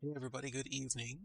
Hey everybody, good evening.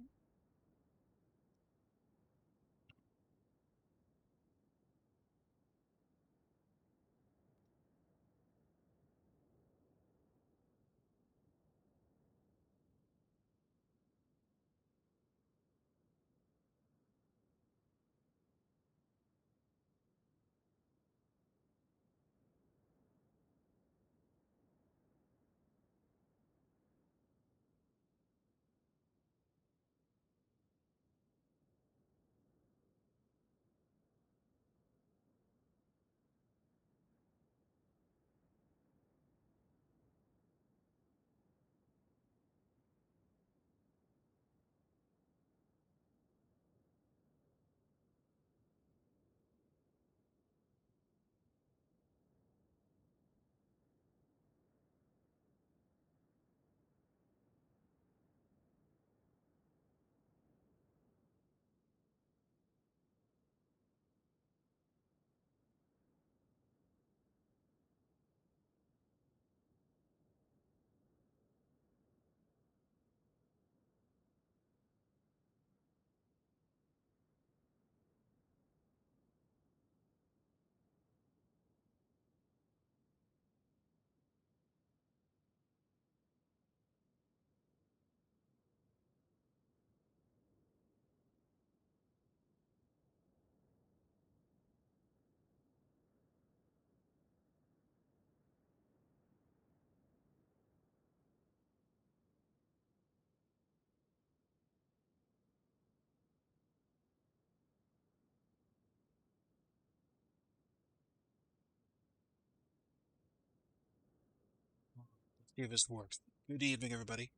Let's see if this works. Good evening, everybody.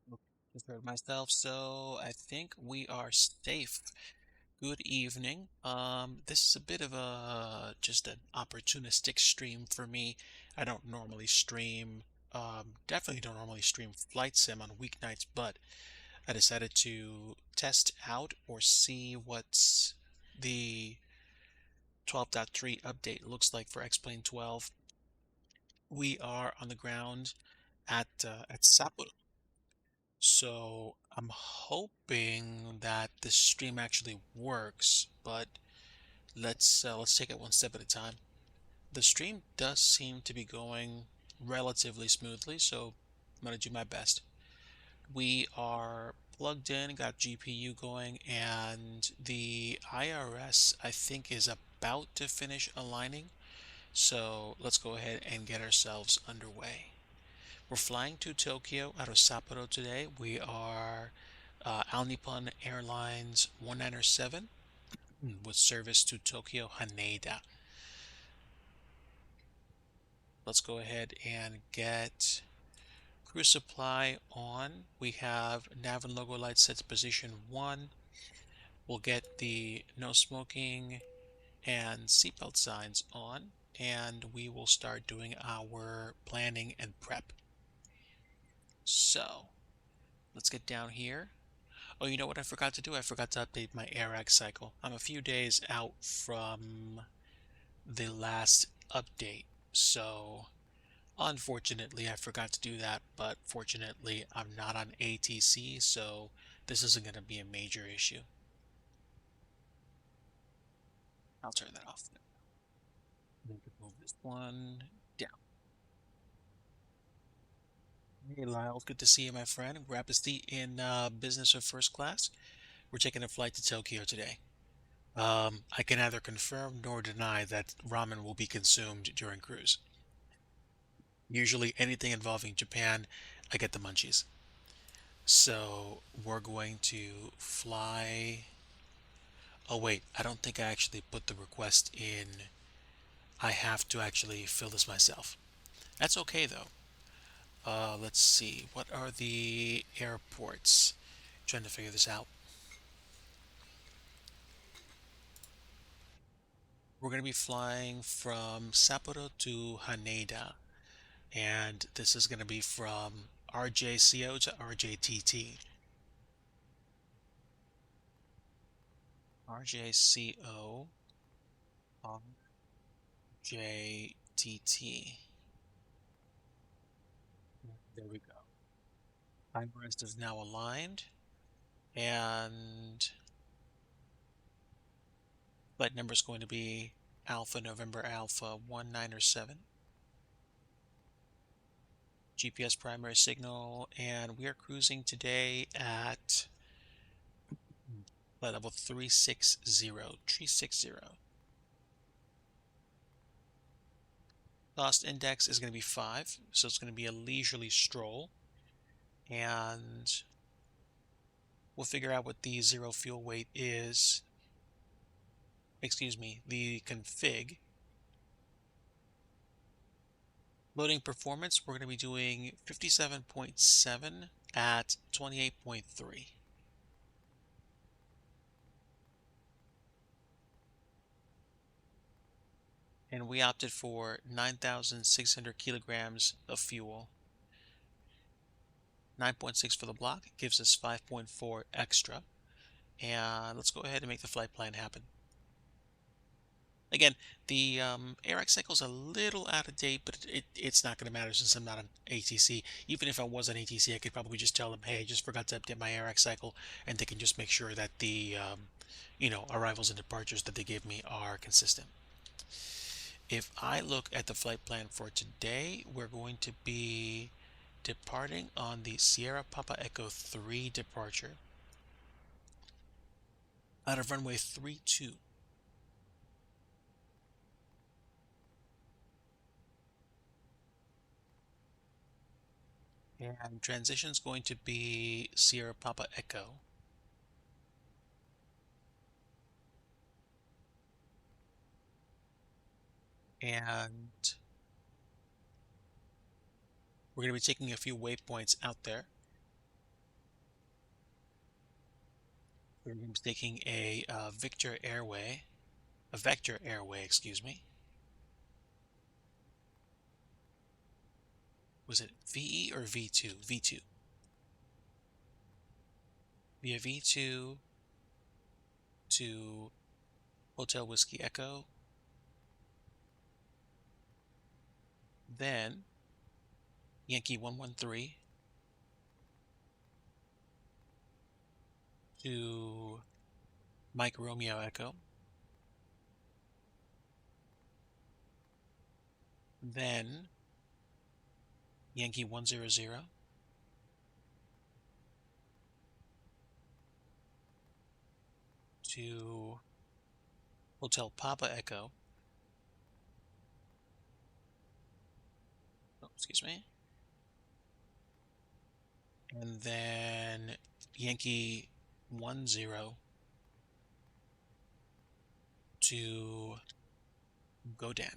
Okay, just heard myself, so I think we are safe. Good evening. This is a bit of a just an opportunistic stream for me. I don't normally stream, definitely don't normally stream Flight Sim on weeknights, but I decided to test out or see what's the 12.3 update looks like for X-Plane 12. We are on the ground at Sapporo. So I'm hoping that this stream actually works, but let's take it one step at a time. The stream does seem to be going relatively smoothly, so I'm gonna do my best. We are plugged in, got GPU going, and the IRS I think is about to finish aligning. So let's go ahead and get ourselves underway. We're flying to Tokyo out of Sapporo today. We are All Nippon Airlines 197 with service to Tokyo Haneda. Let's go ahead and get crew supply on. We have nav and logo light set to position 1. We'll get the no smoking and seatbelt signs on, and we will start doing our planning and prep. So let's get down here. Oh, you know what I forgot to do? I forgot to update my AirX cycle. I'm a few days out from the last update, so unfortunately I forgot to do that, but fortunately I'm not on ATC, so this isn't going to be a major issue. I'll turn that off. We can move this one down. Hey Lyle, good to see you, my friend. Grab a seat in business or first class. We're taking a flight to Tokyo today. I can neither confirm nor deny that ramen will be consumed during cruise. Usually anything involving Japan, I get the munchies. So we're going to fly. Oh wait, I don't think I actually put the request in. I have to actually fill this myself. That's okay though. Let's see. What are the airports? Trying to figure this out. We're going to be flying from Sapporo to Haneda, and this is going to be from RJCO to RJTT. RJCO, RJTT. There we go. Time rest is now aligned, and flight number is going to be Alpha November Alpha 1907. GPS primary signal, and we are cruising today at flight level 360. Cost index is going to be 5, so it's going to be a leisurely stroll, and we'll figure out what the zero fuel weight is. Excuse me, the config. Loading performance, we're going to be doing 57.7 at 28.3. And we opted for 9,600 kilograms of fuel. 9.6 for the block gives us 5.4 extra. And let's go ahead and make the flight plan happen. Again, the ARX cycle is a little out of date, but it's not going to matter since I'm not an ATC. Even if I was an ATC, I could probably just tell them, hey, I just forgot to update my ARX cycle, and they can just make sure that the arrivals and departures that they give me are consistent. If I look at the flight plan for today, we're going to be departing on the Sierra Papa Echo 3 departure out of runway 32. And transition is going to be Sierra Papa Echo. And we're going to be taking a few waypoints out there. We're going to be taking a vector airway, excuse me. Was it VE or V2? V2. Via V2 to Hotel Whiskey Echo. Then Yankee 113 to Mike Romeo Echo. Then Yankee 100 to Hotel Papa Echo. Oh, excuse me. And then Yankee 10 to Godan.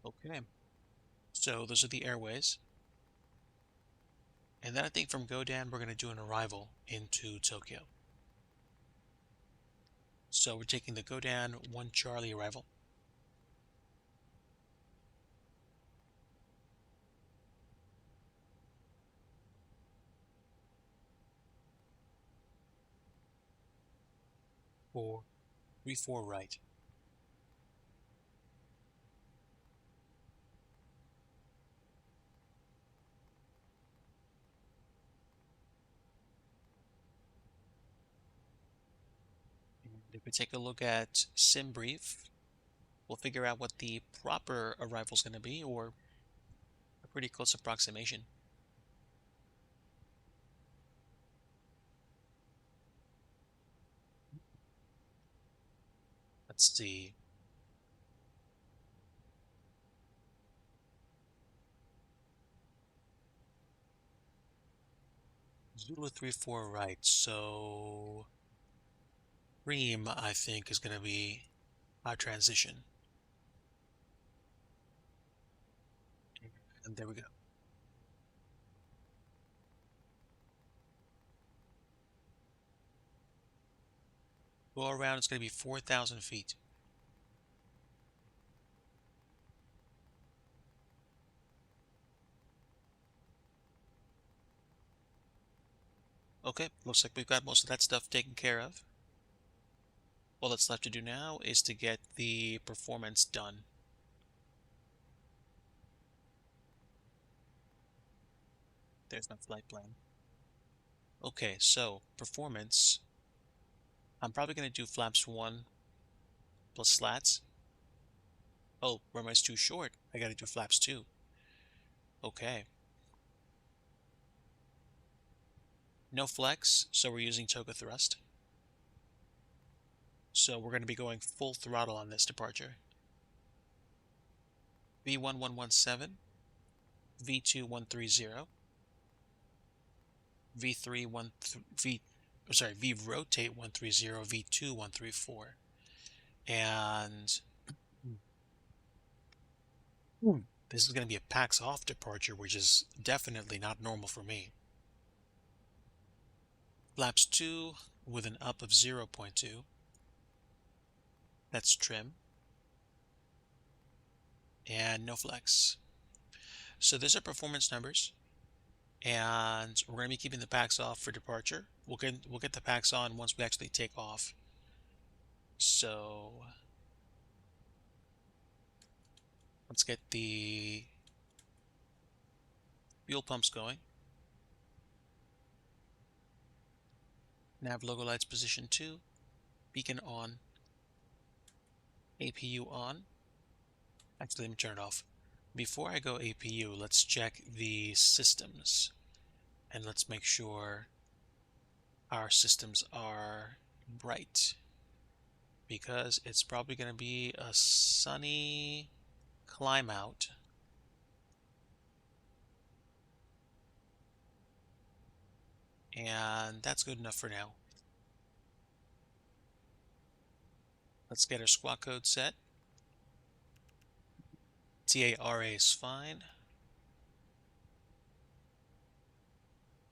Okay, so those are the airways. And then I think from Godan, we're going to do an arrival into Tokyo. So we're taking the Godan 1 Charlie arrival. For 34 right. And if we take a look at SimBrief, we'll figure out what the proper arrival is going to be, or a pretty close approximation. Let's see. Zulu 34 right, so Ream, I think, is going to be our transition. And there we go. Go around, it's going to be 4,000 feet. Okay, looks like we've got most of that stuff taken care of. All that's left to do now is to get the performance done. There's no flight plan. Okay, so performance. I'm probably going to do flaps 1 plus slats. Oh, runway's too short. I got to do flaps 2. Okay. No flex, so we're using toga thrust. So we're going to be going full throttle on this departure. V1117, V2130, V3 1 V sorry, V rotate 130, V2 134. And this is going to be a PAX off departure, which is definitely not normal for me. Flaps 2 with an up of 0.2. That's trim. And no flex. So these are performance numbers. And we're going to be keeping the PAX off for departure. We'll get the PAX on once we actually take off. So let's get the fuel pumps going. Nav logo lights position 2. Beacon on. APU on. Actually, let me turn it off. Before I go APU, let's check the systems. And let's make sure our systems are bright. Because it's probably going to be a sunny climb out. And that's good enough for now. Let's get our squawk code set. TARA is fine.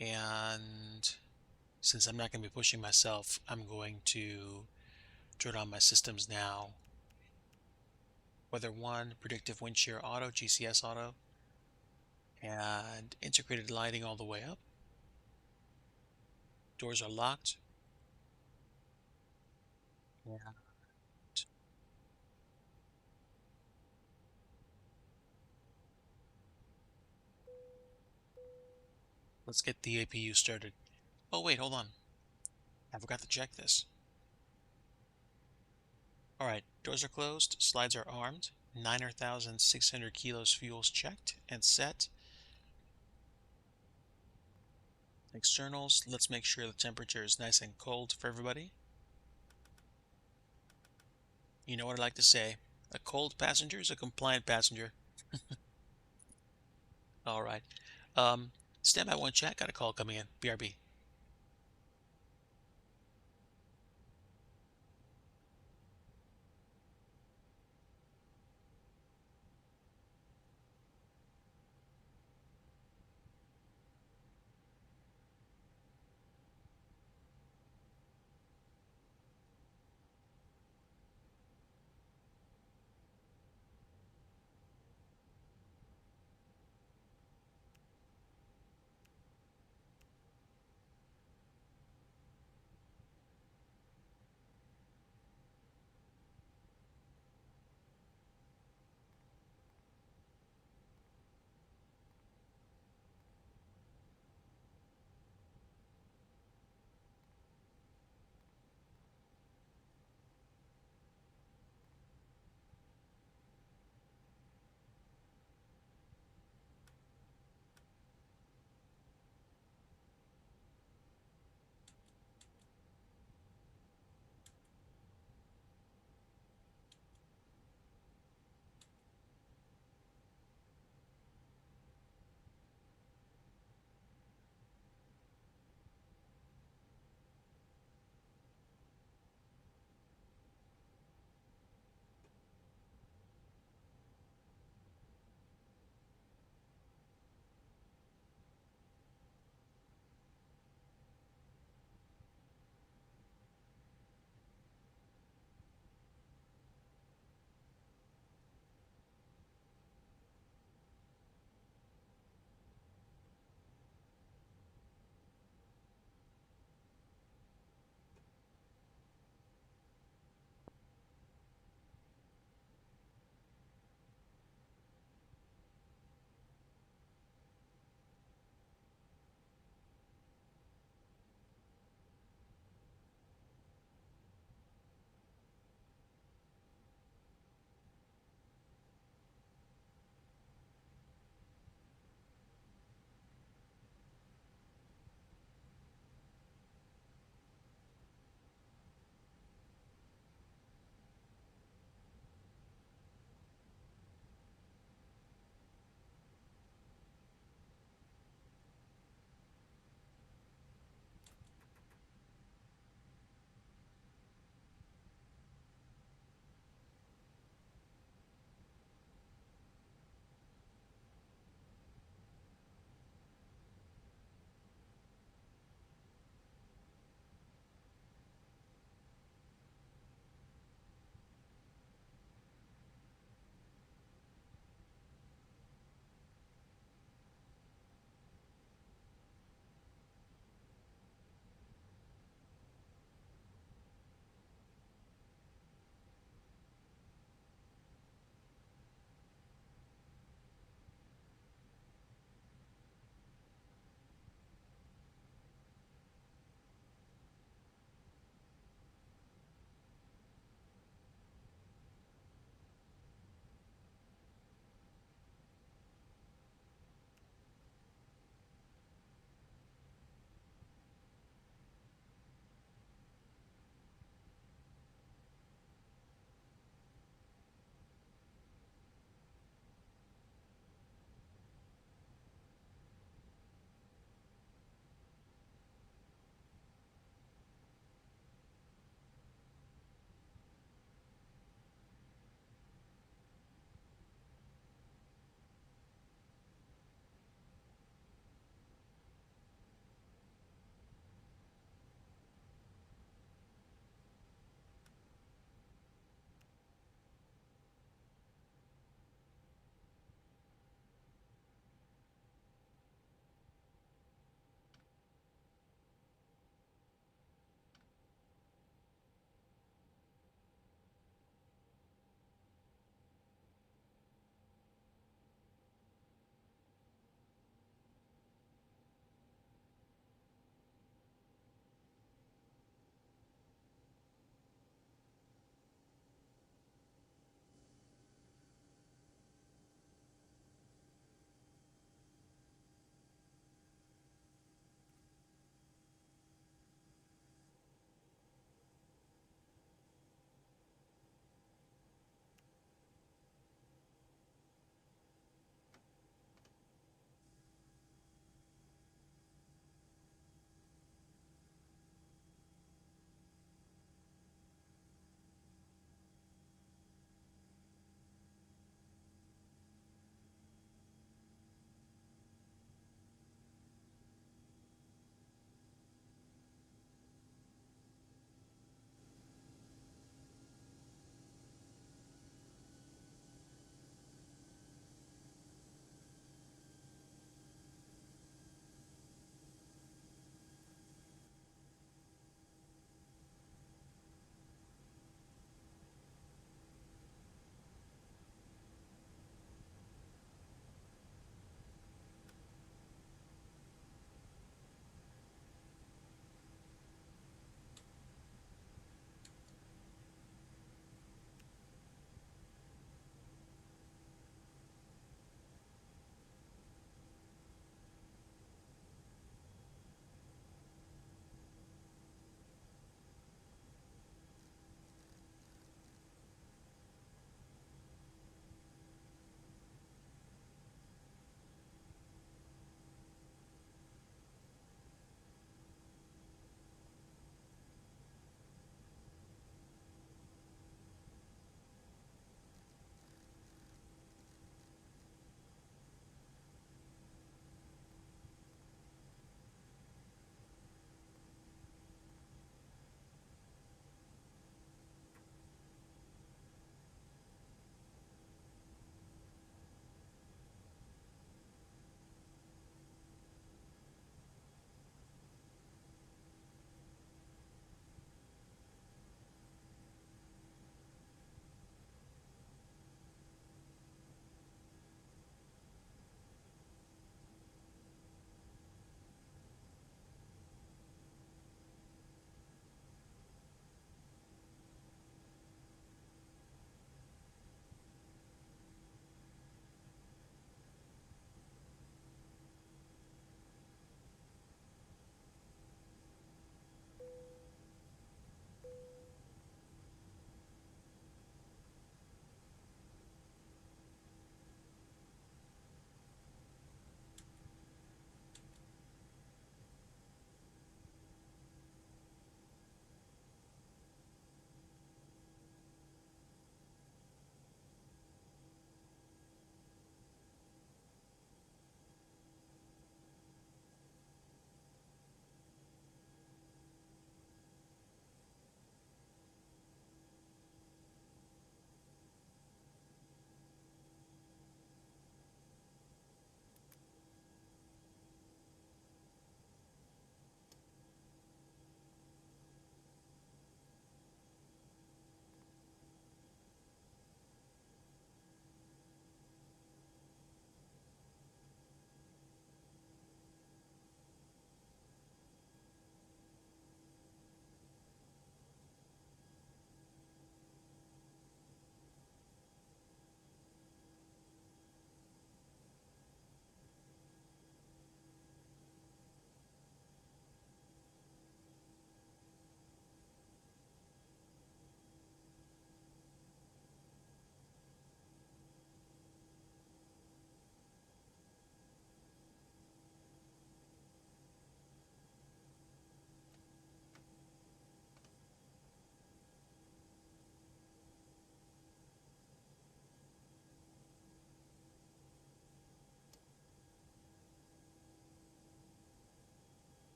And since I'm not going to be pushing myself, I'm going to turn on my systems now. Weather 1, predictive wind shear auto, GCS auto, and integrated lighting all the way up. Doors are locked. Yeah. Let's get the APU started. Oh wait, hold on. I forgot to check this. Alright, doors are closed, slides are armed, 9,600 kilos fuels checked and set. Externals, let's make sure the temperature is nice and cold for everybody. You know what I like to say, a cold passenger is a compliant passenger. Alright, stand by 1 check, got a call coming in, BRB.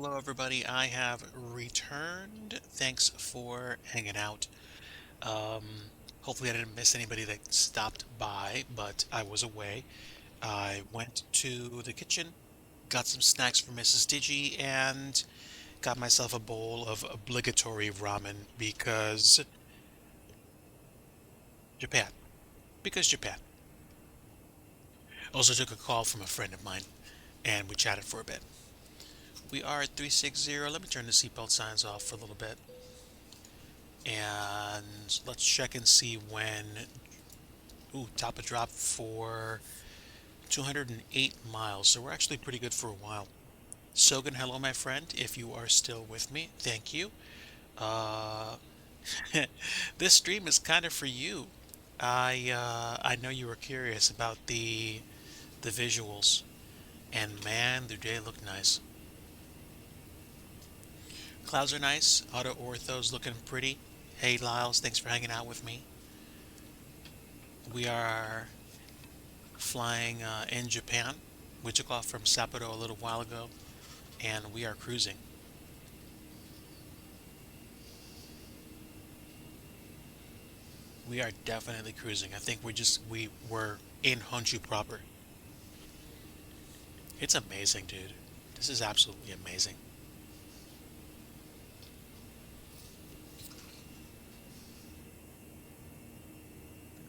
Hello, everybody. I have returned. Thanks for hanging out. Hopefully, I didn't miss anybody that stopped by, but I was away. I went to the kitchen, got some snacks for Mrs. Digi, and got myself a bowl of obligatory ramen because Japan. Because Japan. Also took a call from a friend of mine, and we chatted for a bit. We are at 360. Let me turn the seatbelt signs off for a little bit. And let's check and see when. Ooh, top of drop for 208 miles. So we're actually pretty good for a while. Sogan, hello, my friend. If you are still with me, thank you. Uh, this stream is kind of for you. I know you were curious about the visuals, and man, do they look nice. Clouds are nice. Auto ortho's looking pretty. Hey, Lyles, thanks for hanging out with me. We are flying in Japan. We took off from Sapporo a little while ago, and we are cruising. We are definitely cruising. I think we were in Honshu proper. It's amazing, dude. This is absolutely amazing.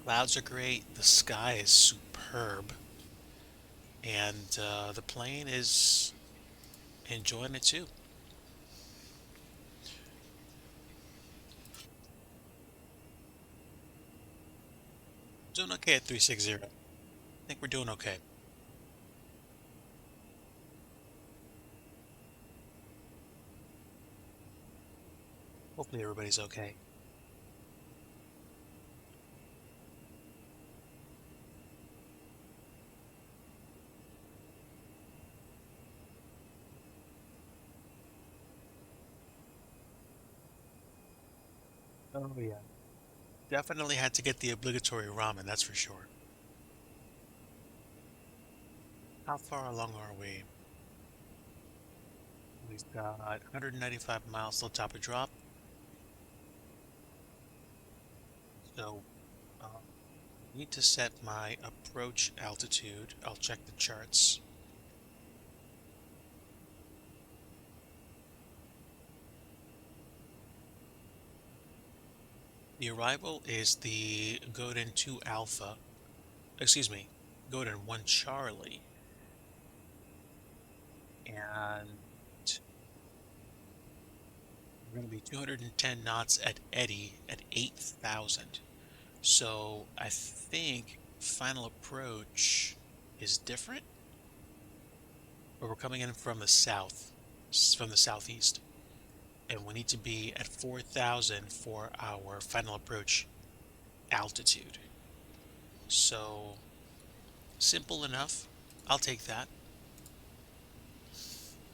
Clouds are great. The sky is superb, and the plane is enjoying it too. Doing okay at 360. I think we're doing okay. Hopefully everybody's okay. Oh yeah. Definitely had to get the obligatory ramen, that's for sure. How far along are we? We've got 195 miles till top of drop. So, need to set my approach altitude. I'll check the charts. The arrival is the Godin 2 Alpha, excuse me, Godin 1 Charlie, and we're going to be 210 knots at Eddy at 8,000. So I think final approach is different, but we're coming in from the south, from the southeast, and we need to be at 4,000 for our final approach altitude. So simple enough. I'll take that.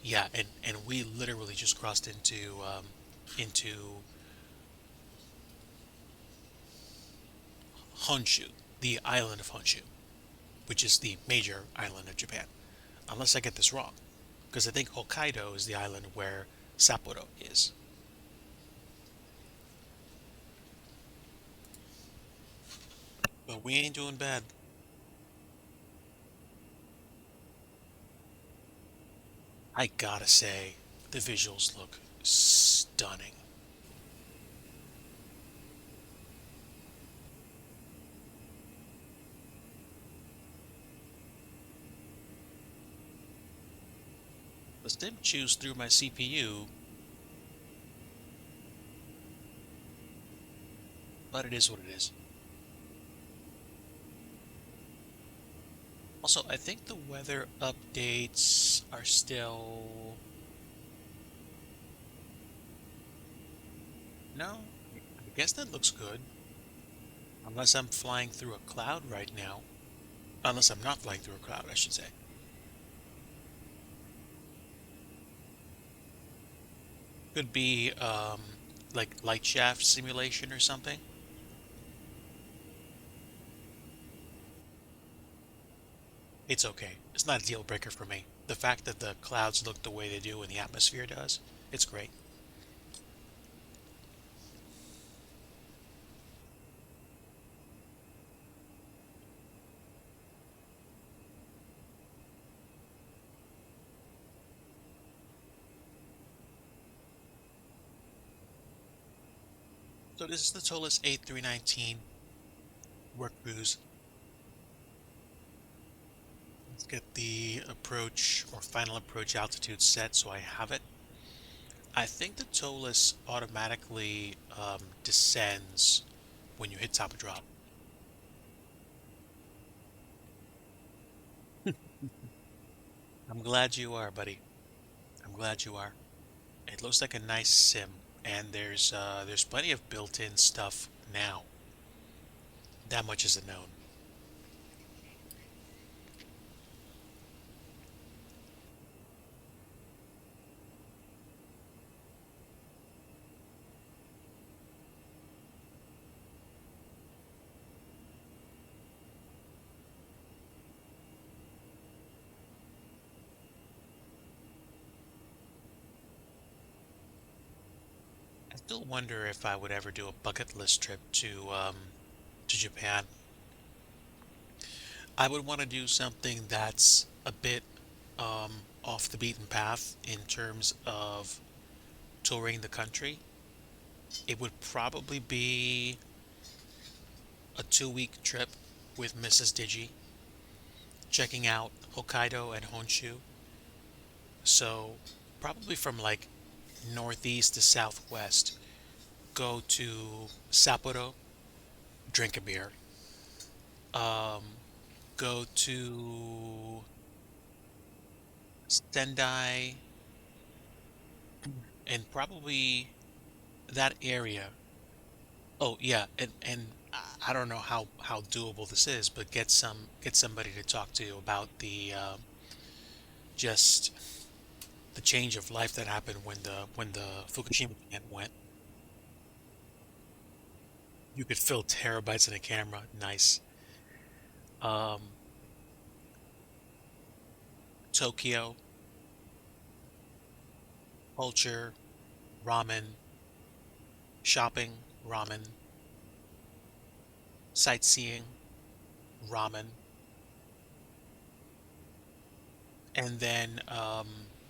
Yeah, and we literally just crossed into Honshu, the island of Honshu, which is the major island of Japan. Unless I get this wrong, because I think Hokkaido is the island where Sapporo is. But we ain't doing bad. I gotta say, the visuals look stunning. The stem chews through my CPU, but it is what it is. Also, I think the weather updates are still... No, I guess that looks good. Unless I'm flying through a cloud right now. Unless I'm not flying through a cloud, I should say. Could be, like light shaft simulation or something. It's okay. It's not a deal breaker for me. The fact that the clouds look the way they do and the atmosphere does, it's great. So this is the Tolis 8319 work cruise. Let's get the approach or final approach altitude set so I have it. I think the Tolis automatically descends when you hit top of drop. I'm glad you are, buddy. I'm glad you are. It looks like a nice sim, and there's plenty of built-in stuff now. That much is a known. I still wonder if I would ever do a bucket list trip to Japan. I would want to do something that's a bit off the beaten path in terms of touring the country. It would probably be a 2 week trip with Mrs. Digi, checking out Hokkaido and Honshu. So probably from like northeast to southwest, go to Sapporo, drink a beer. Um, go to Sendai and probably that area. Oh yeah, and I don't know how doable this is, but get somebody to talk to about the just the change of life that happened when the Fukushima plant went. You could fill terabytes in a camera. Nice. Um, Tokyo, culture, ramen, shopping, ramen, sightseeing, ramen, and then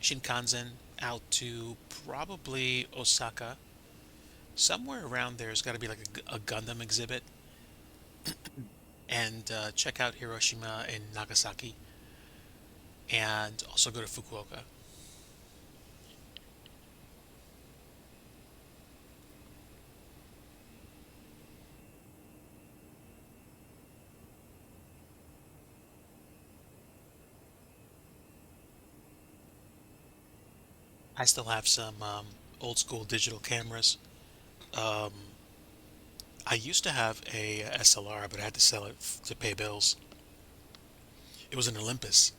Shinkansen out to probably Osaka. Somewhere around there's got to be like a Gundam exhibit, and check out Hiroshima and Nagasaki, and also go to Fukuoka. I still have some old school digital cameras. Um, I used to have a SLR, but I had to sell it to pay bills. It was an Olympus,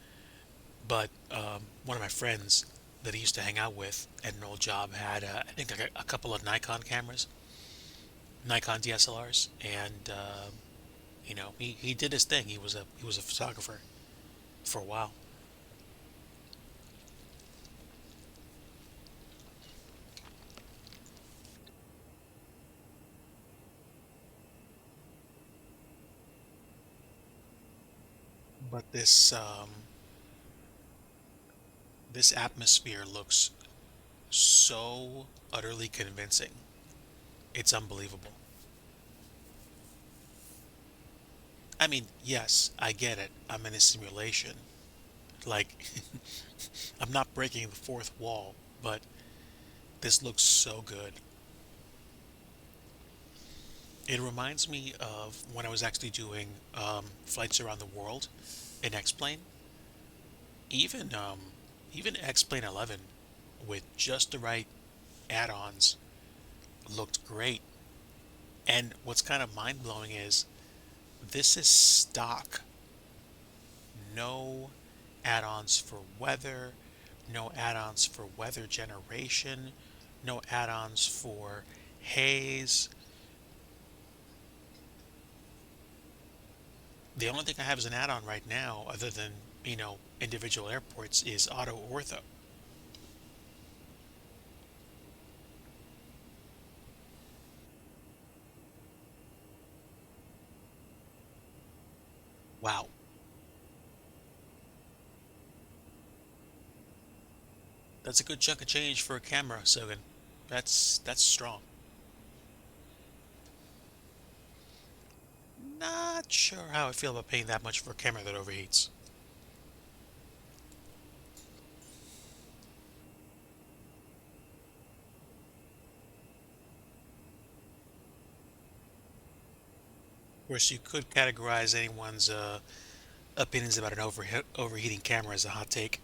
but one of my friends that he used to hang out with at an old job had, I think, a couple of Nikon cameras, Nikon DSLRs, and he did his thing. He was a photographer for a while. But this atmosphere looks so utterly convincing. It's unbelievable. I mean, yes, I get it. I'm in a simulation. Like, I'm not breaking the fourth wall, but this looks so good. It reminds me of when I was actually doing flights around the world in X-Plane. Even even X-Plane 11 with just the right add-ons looked great. And what's kind of mind-blowing is this is stock. No add-ons for weather, no add-ons for weather generation, no add-ons for haze. The only thing I have as an add-on right now, other than, individual airports, is auto ortho. Wow, that's a good chunk of change for a camera, Sogan. That's strong. Not sure how I feel about paying that much for a camera that overheats. Of course, you could categorize anyone's opinions about an overheating camera as a hot take.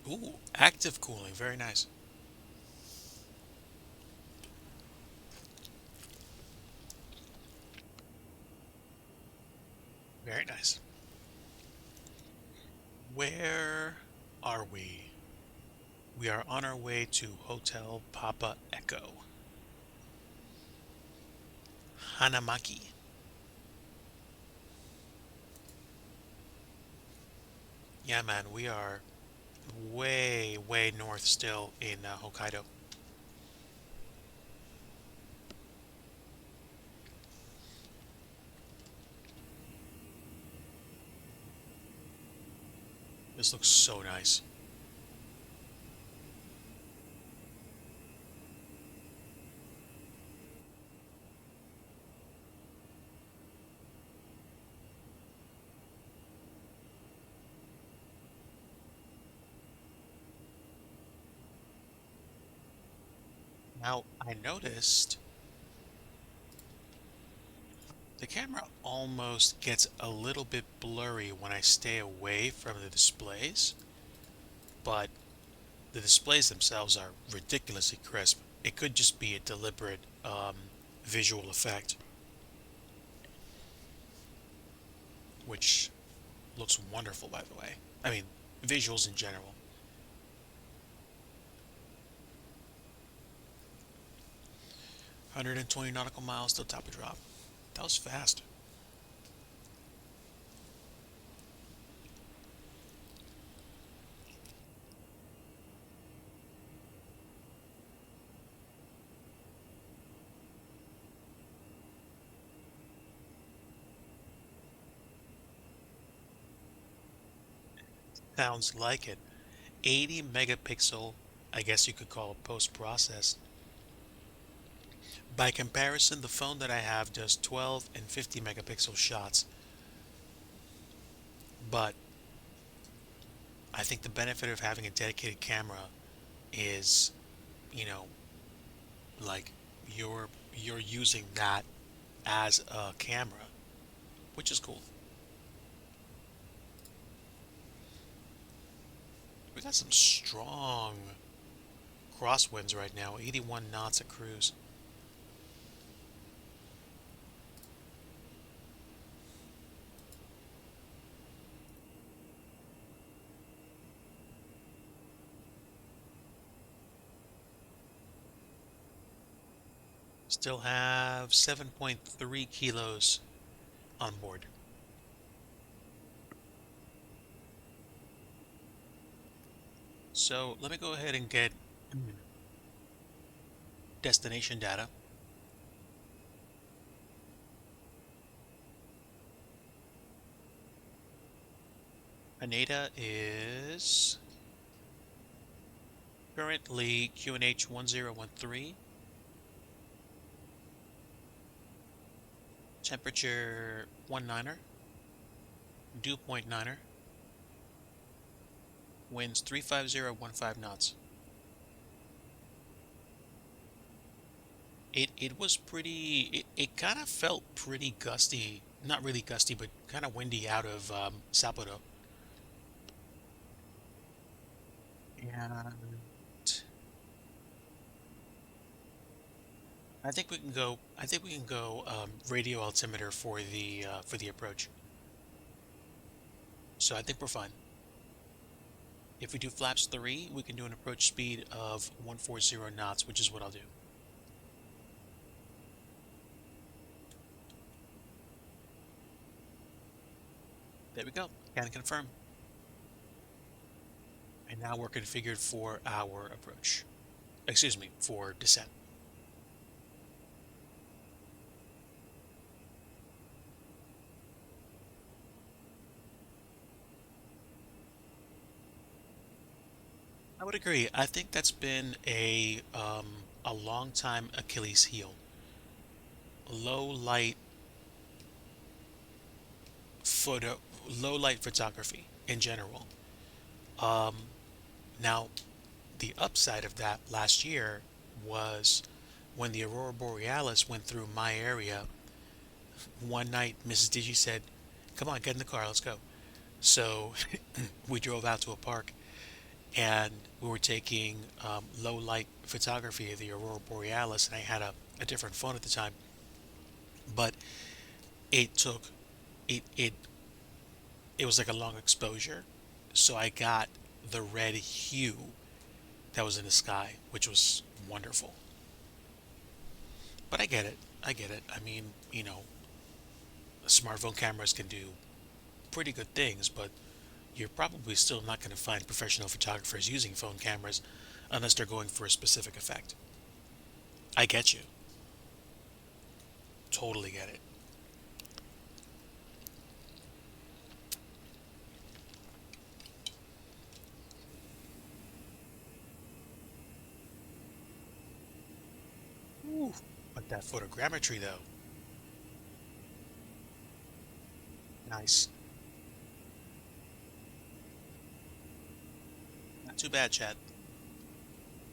Ooh, active cooling, very nice. Very nice. Where are we? We are on our way to Hotel Papa Echo, Hanamaki. Yeah, man, we are way, way north still in Hokkaido. This looks so nice. Now, I noticed the camera almost gets a little bit blurry when I stay away from the displays, but the displays themselves are ridiculously crisp. It could just be a deliberate visual effect, which looks wonderful, by the way. I mean, visuals in general. 120 nautical miles till top of drop. That was fast. Sounds like it. 80 megapixel, I guess you could call it post-processed. By comparison, the phone that I have does 12 and 50 megapixel shots, but I think the benefit of having a dedicated camera is, you know, like you're using that as a camera, which is cool. We got some strong crosswinds right now, 81 knots a cruise. Still have 7.3 kilos on board. So let me go ahead and get destination data. Haneda is currently QNH 1013. Temperature 19er. Dew point 9er. Winds 35015 knots. It was pretty it kind of felt pretty gusty. Not really gusty, but kind of windy out of Sapporo. And I think we can go radio altimeter for the approach. So I think we're fine. If we do flaps 3, we can do an approach speed of 140 knots, which is what I'll do. There we go. Can confirm. And now we're configured for our approach. Excuse me, for descent. I would agree. I think that's been a long time Achilles heel. Low light photo, low light photography in general. Um, Now the upside of that last year was when the aurora borealis went through my area. One night, Mrs. Digi said, "Come on, get in the car, let's go." So we drove out to a park and we were taking low light photography of the aurora borealis, and I had a different phone at the time, but it took it it was like a long exposure, so I got the red hue that was in the sky, which was wonderful. But I get it. I get it. I mean, smartphone cameras can do pretty good things, but you're probably still not going to find professional photographers using phone cameras unless they're going for a specific effect. I get you. Totally get it. Ooh, but that photogrammetry, though, nice. Not too bad, Chad.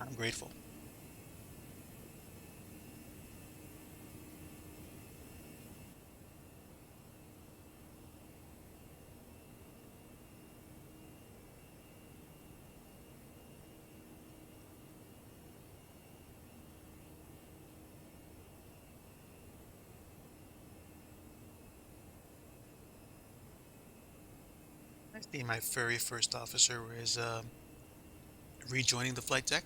I'm grateful. I see my very first officer is rejoining the flight deck.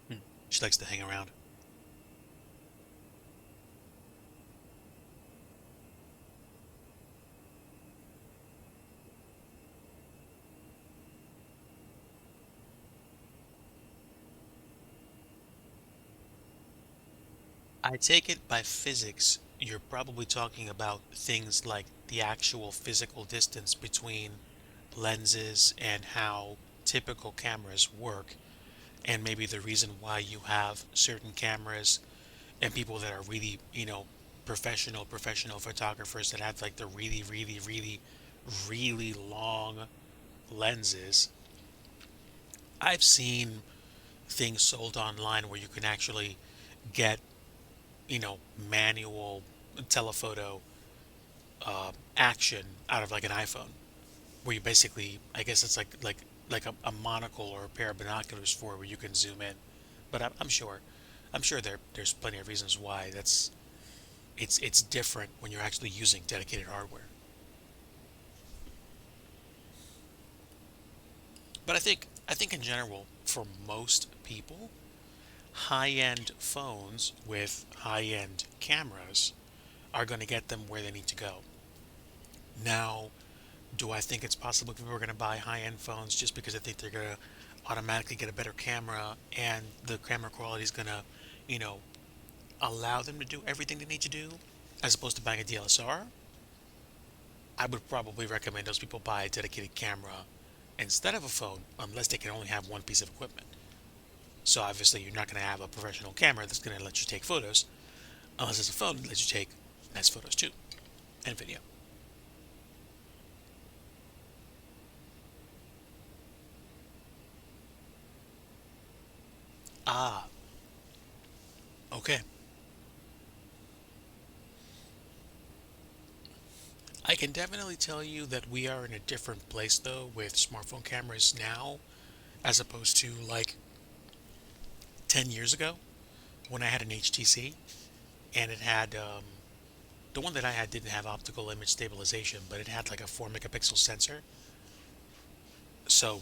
Hmm. She likes to hang around. I take it by physics, you're probably talking about things like the actual physical distance between lenses and how typical cameras work, and maybe the reason why you have certain cameras and people that are really, professional photographers that have like the really, really, really, really long lenses. I've seen things sold online where you can actually get, manual telephoto action out of like an iPhone, where you basically, I guess it's like a monocle or a pair of binoculars for where you can zoom in. But I'm sure there's plenty of reasons why it's different when you're actually using dedicated hardware. But I think in general, for most people, high-end phones with high-end cameras are going to get them where they need to go. Now, do I think it's possible people are going to buy high-end phones just because they think they're going to automatically get a better camera and the camera quality is going to, you know, allow them to do everything they need to do as opposed to buying a DSLR? I would probably recommend those people buy a dedicated camera instead of a phone unless they can only have one piece of equipment. So obviously you're not going to have a professional camera that's going to let you take photos unless it's a phone that lets you take nice photos too and video. Ah, okay. I can definitely tell you that we are in a different place though with smartphone cameras now as opposed to like 10 years ago when I had an HTC and it had the one that I had didn't have optical image stabilization, but it had like a 4 megapixel sensor. So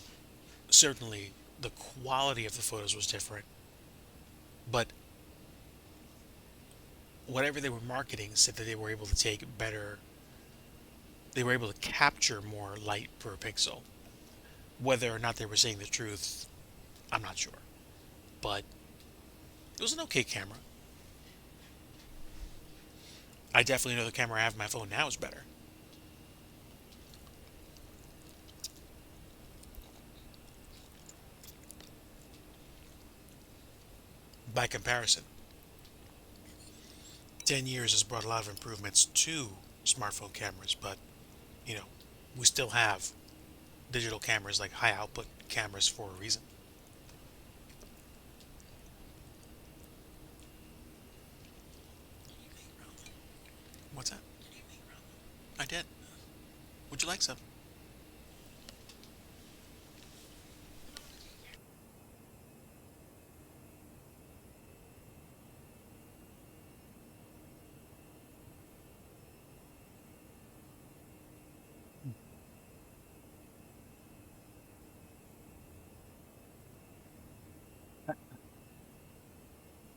certainly the quality of the photos was different, but whatever they were marketing said that they were able to take better, they were able to capture more light per pixel. Whether or not they were saying the truth, I'm not sure. But it was an okay camera. I definitely know the camera I have on my phone now is better by comparison. 10 years has brought a lot of improvements to smartphone cameras, but you know, we still have digital cameras like high output cameras for a reason. What's that? I did. Would you like some?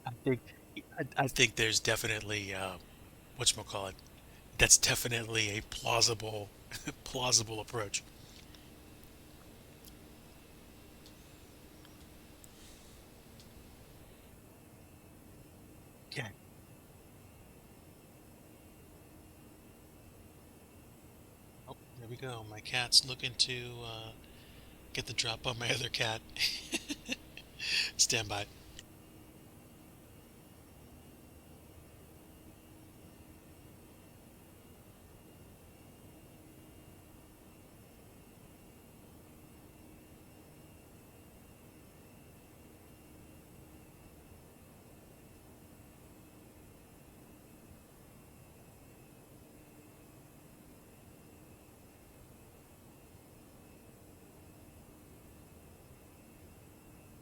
I think I think there's definitely whatchamacallit. That's definitely a plausible plausible approach. Okay. Oh, there we go. My cat's looking to get the drop on my other cat. Stand by.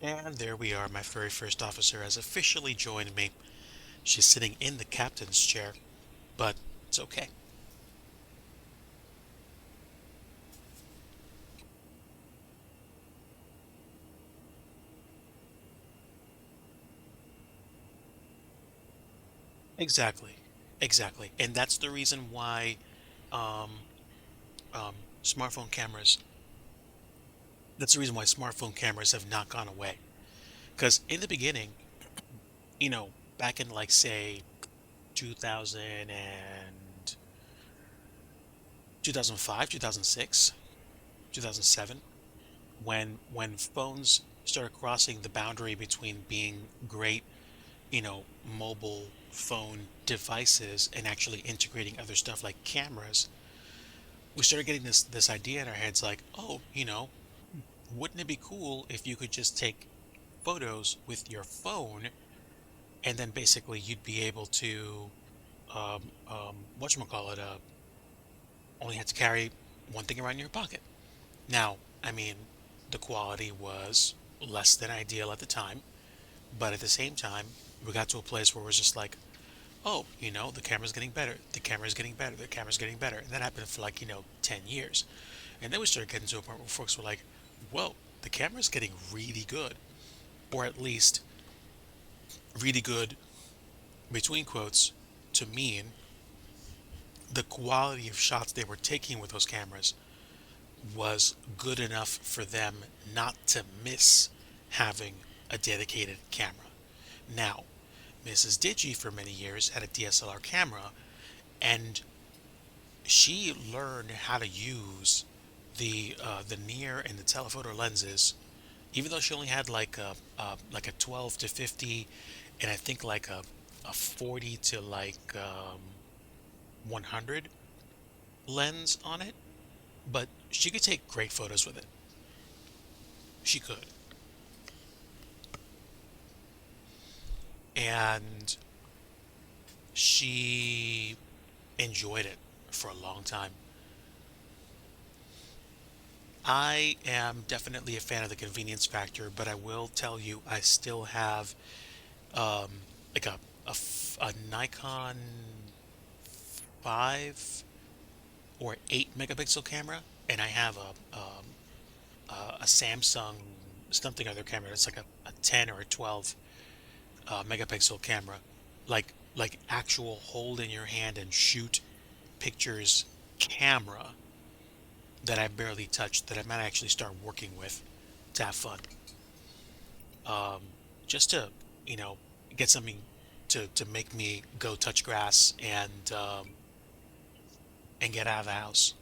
And there we are. My very first officer has officially joined me. She's sitting in the captain's chair, but it's okay. Exactly. Exactly. And that's the reason why um, smartphone cameras, that's the reason why smartphone cameras have not gone away. Because in the beginning, you know, back in like, say, 2000 and 2005, 2006, 2007, when phones started crossing the boundary between being great, mobile phone devices and actually integrating other stuff like cameras, we started getting this idea in our heads like, oh, wouldn't it be cool if you could just take photos with your phone and then basically you'd be able to whatchamacallit, only had to carry one thing around in your pocket. Now, I mean, the quality was less than ideal at the time, but at the same time, we got to a place where it was just like, oh, the camera's getting better, the camera's getting better, the camera's getting better. And that happened for like, 10 years. And then we started getting to a point where folks were like, whoa, the camera's getting really good. Or at least really good, between quotes, to mean the quality of shots they were taking with those cameras was good enough for them not to miss having a dedicated camera. Now, Mrs. Digi for many years had a DSLR camera, and she learned how to use the near and the telephoto lenses, even though she only had like a 12 to 50, and I think like a 40 to 100 lens on it. But she could take great photos with it. She could, and she enjoyed it for a long time. I am definitely a fan of the convenience factor, but I will tell you, I still have um, like a Nikon 5 or 8 megapixel camera, and I have a Samsung something other camera. It's like a 10 or a 12 megapixel camera. Like like actual hold in your hand and shoot pictures camera that I barely touched that I might actually start working with to have fun. Just to, you know, get something to make me go touch grass and get out of the house.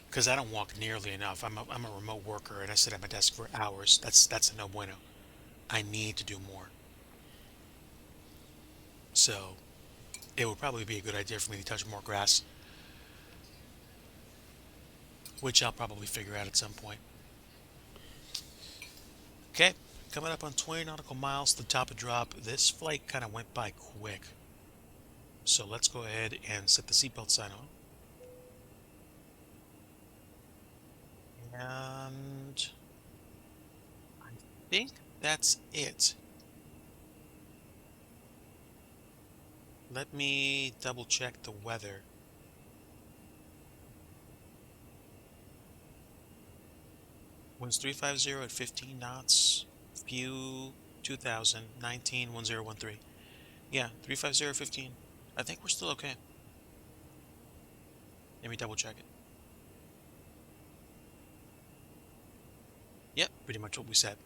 Because I don't walk nearly enough. I'm a remote worker and I sit at my desk for hours. That's a no bueno. I need to do more. So it would probably be a good idea for me to touch more grass, which I'll probably figure out at some point. Okay, coming up on 20 nautical miles to the top of drop. This flight kind of went by quick. So let's go ahead and set the seatbelt sign on. And I think that's it. Let me double check the weather. Winds 350 at 15 knots. View 2000, 19, 1013. Yeah, 350, 15. I think we're still okay. Let me double check it. Yep, pretty much what we said.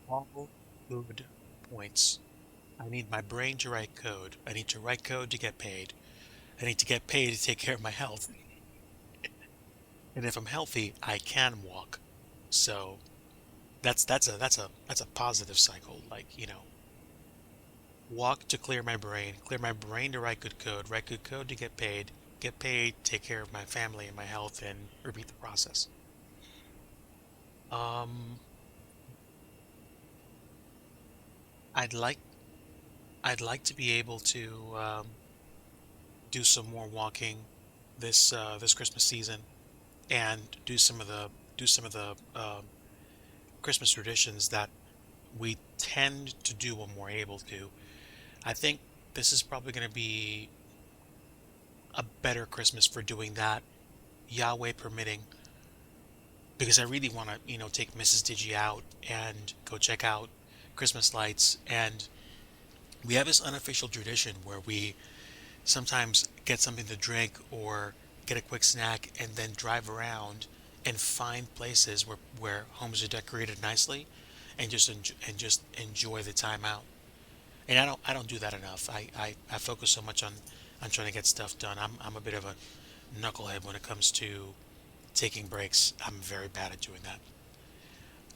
All good points. I need my brain to write code. I need to write code to get paid. I need to get paid to take care of my health. And if I'm healthy, I can walk. So that's a positive cycle. Like, walk to clear my brain to write good code to get paid, take care of my family and my health, and repeat the process. Um, I'd like I'd like to be able to do some more walking this Christmas season and do some of the Christmas traditions that we tend to do when we're able to. I think this is probably going to be a better Christmas for doing that, Yahweh permitting, because I really want to, take Mrs. Digi out and go check out Christmas lights. And we have this unofficial tradition where we sometimes get something to drink or get a quick snack and then drive around and find places where homes are decorated nicely and just enjoy the time out. And I don't do that enough. I focus so much on trying to get stuff done. I'm a bit of a knucklehead when it comes to taking breaks. I'm very bad at doing that.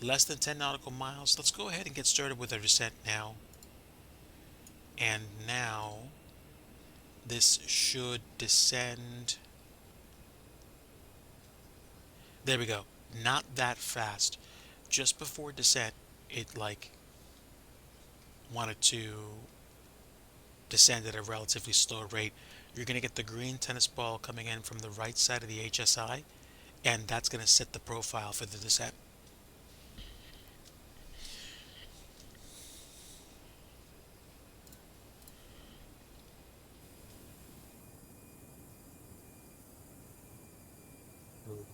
Less than 10 nautical miles. Let's go ahead and get started with our descent now. And now this should descend. There we go. Not that fast. Just before descent, it like wanted to descend at a relatively slow rate. You're going to get the green tennis ball coming in from the right side of the HSI, and that's going to set the profile for the descent.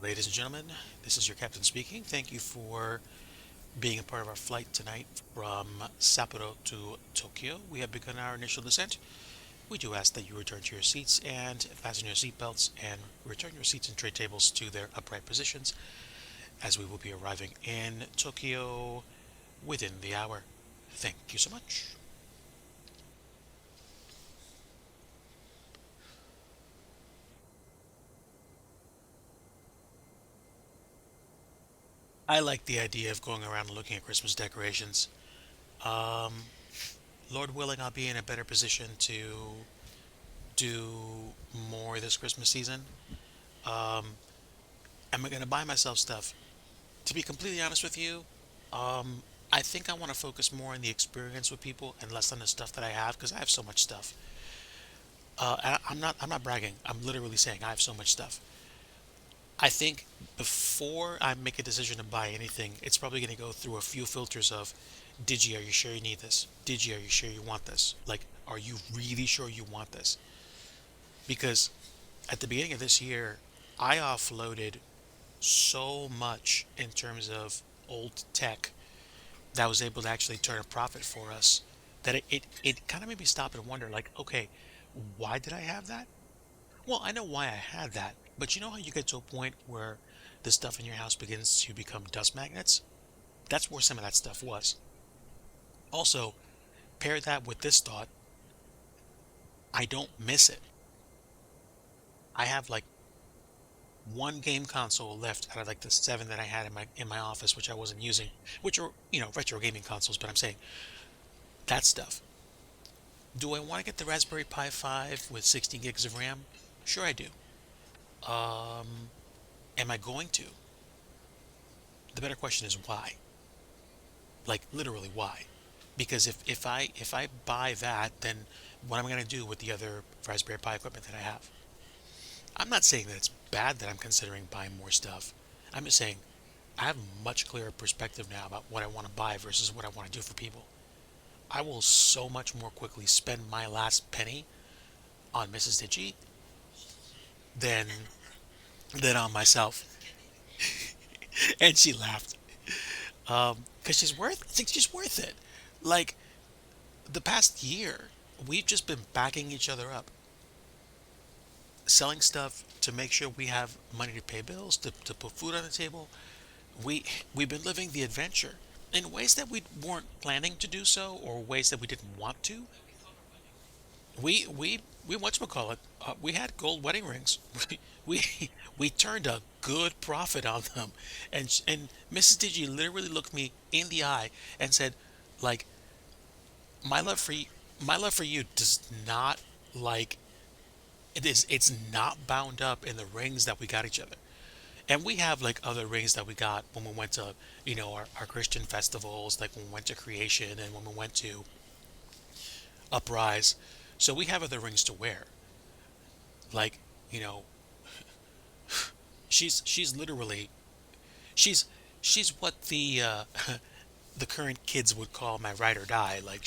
Ladies and gentlemen, this is your captain speaking. Thank you for being a part of our flight tonight from Sapporo to Tokyo. We have begun our initial descent. We do ask that you return to your seats and fasten your seatbelts and return your seats and tray tables to their upright positions as we will be arriving in Tokyo within the hour. Thank you so much. I like the idea of going around and looking at Christmas decorations. Um, Lord willing, I'll be in a better position to do more this Christmas season. Um, am I going to buy myself stuff? To be completely honest with you, um, I think I want to focus more on the experience with people and less on the stuff that I have because I have so much stuff. I'm not bragging. I'm literally saying I have so much stuff. I think before I make a decision to buy anything, it's probably going to go through a few filters of, Digi, are you sure you need this? Digi, are you sure you want this? Like, are you really sure you want this? Because at the beginning of this year, I offloaded so much in terms of old tech that was able to actually turn a profit for us that it kind of made me stop and wonder, like, okay, why did I have that? Well, I know why I had that, but you know how you get to a point where the stuff in your house begins to become dust magnets? That's where some of that stuff was. Also, pair that with this thought, I don't miss it. I have like one game console left out of like the seven that I had in my office, which I wasn't using, which are, retro gaming consoles, but I'm saying that stuff. Do I want to get the Raspberry Pi 5 with 16 gigs of RAM? Sure I do. Um, am I going to? The better question is why? Like literally why? Because if I buy that, then what am I going to do with the other Raspberry Pi equipment that I have? I'm not saying that it's bad that I'm considering buying more stuff. I'm just saying I have a much clearer perspective now about what I want to buy versus what I want to do for people. I will so much more quickly spend my last penny on Mrs. Digi than on myself. And she laughed. Because I think she's worth it. Like the past year, we've just been backing each other up, selling stuff to make sure we have money to pay bills, to put food on the table. We've been living the adventure in ways that we weren't planning to do so, or ways that we didn't want to. We whatchamacallit, we had gold wedding rings. We turned a good profit on them, and Mrs. Digi literally looked me in the eye and said, like, my love for you, my love for you does not, like, it's not bound up in the rings that we got each other. And we have like other rings that we got when we went to, our Christian festivals, like when we went to Creation and when we went to Uprise. So we have other rings to wear. Like, you know, she's literally she's she's what the the current kids would call my ride or die. Like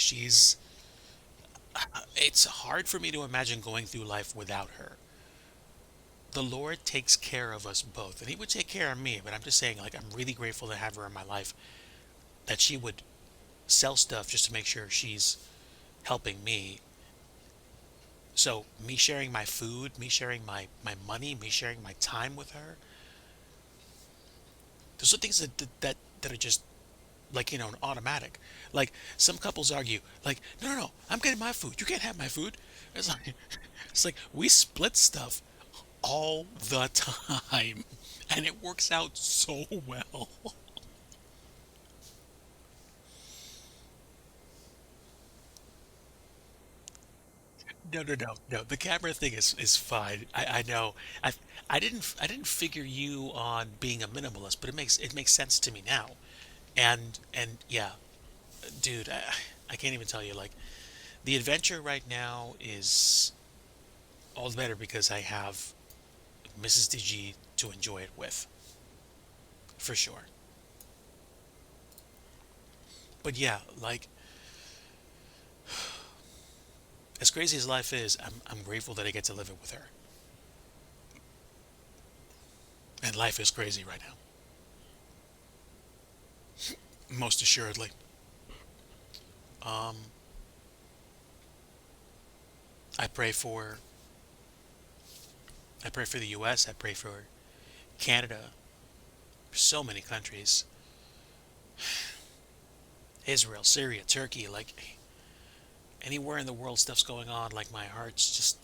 it's hard for me to imagine going through life without her. The Lord takes care of us both, and He would take care of me. But I'm just saying, like, I'm really grateful to have her in my life. That she would sell stuff just to make sure she's helping me. So me sharing my food, me sharing my money, me sharing my time with her, those are things that are just like, an automatic. Like some couples argue, like, no, no, no, I'm getting my food. You can't have my food. It's like it's like we split stuff all the time, and it works out so well. No, no, no, no. The camera thing is fine. I know. I didn't figure you on being a minimalist, but it makes sense to me now. And yeah, dude, I can't even tell you, like, the adventure right now is all the better because I have Mrs. DG to enjoy it with, for sure. But yeah, like, as crazy as life is, I'm grateful that I get to live it with her. And life is crazy right now, most assuredly. Um, I pray for I pray for the U.S. I pray for Canada, so many countries, Israel, Syria, Turkey, like anywhere in the world stuff's going on, like my heart's just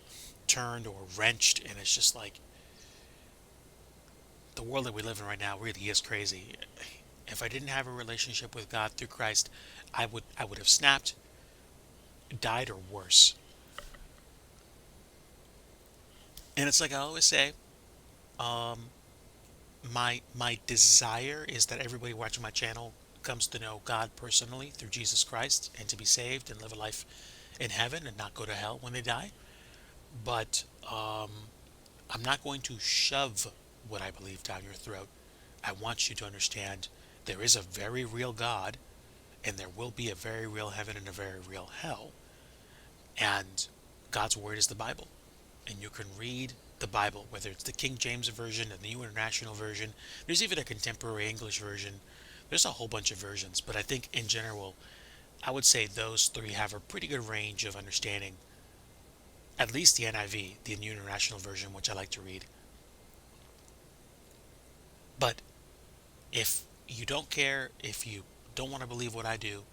turned or wrenched, and it's just like the world that we live in right now really is crazy. If I didn't have a relationship with God through Christ, I would have snapped, died, or worse. And it's like I always say, um, my desire is that everybody watching my channel comes to know God personally through Jesus Christ and to be saved and live a life in heaven and not go to hell when they die. But I'm not going to shove what I believe down your throat. I want you to understand there is a very real God, and there will be a very real heaven and a very real hell. And God's word is the Bible. And you can read the Bible, whether it's the King James Version, the New International Version. There's even a contemporary English version. There's a whole bunch of versions, but I think in general, I would say those three have a pretty good range of understanding. At least the NIV, the New International Version, which I like to read. But if you don't care, if you don't want to believe what I do,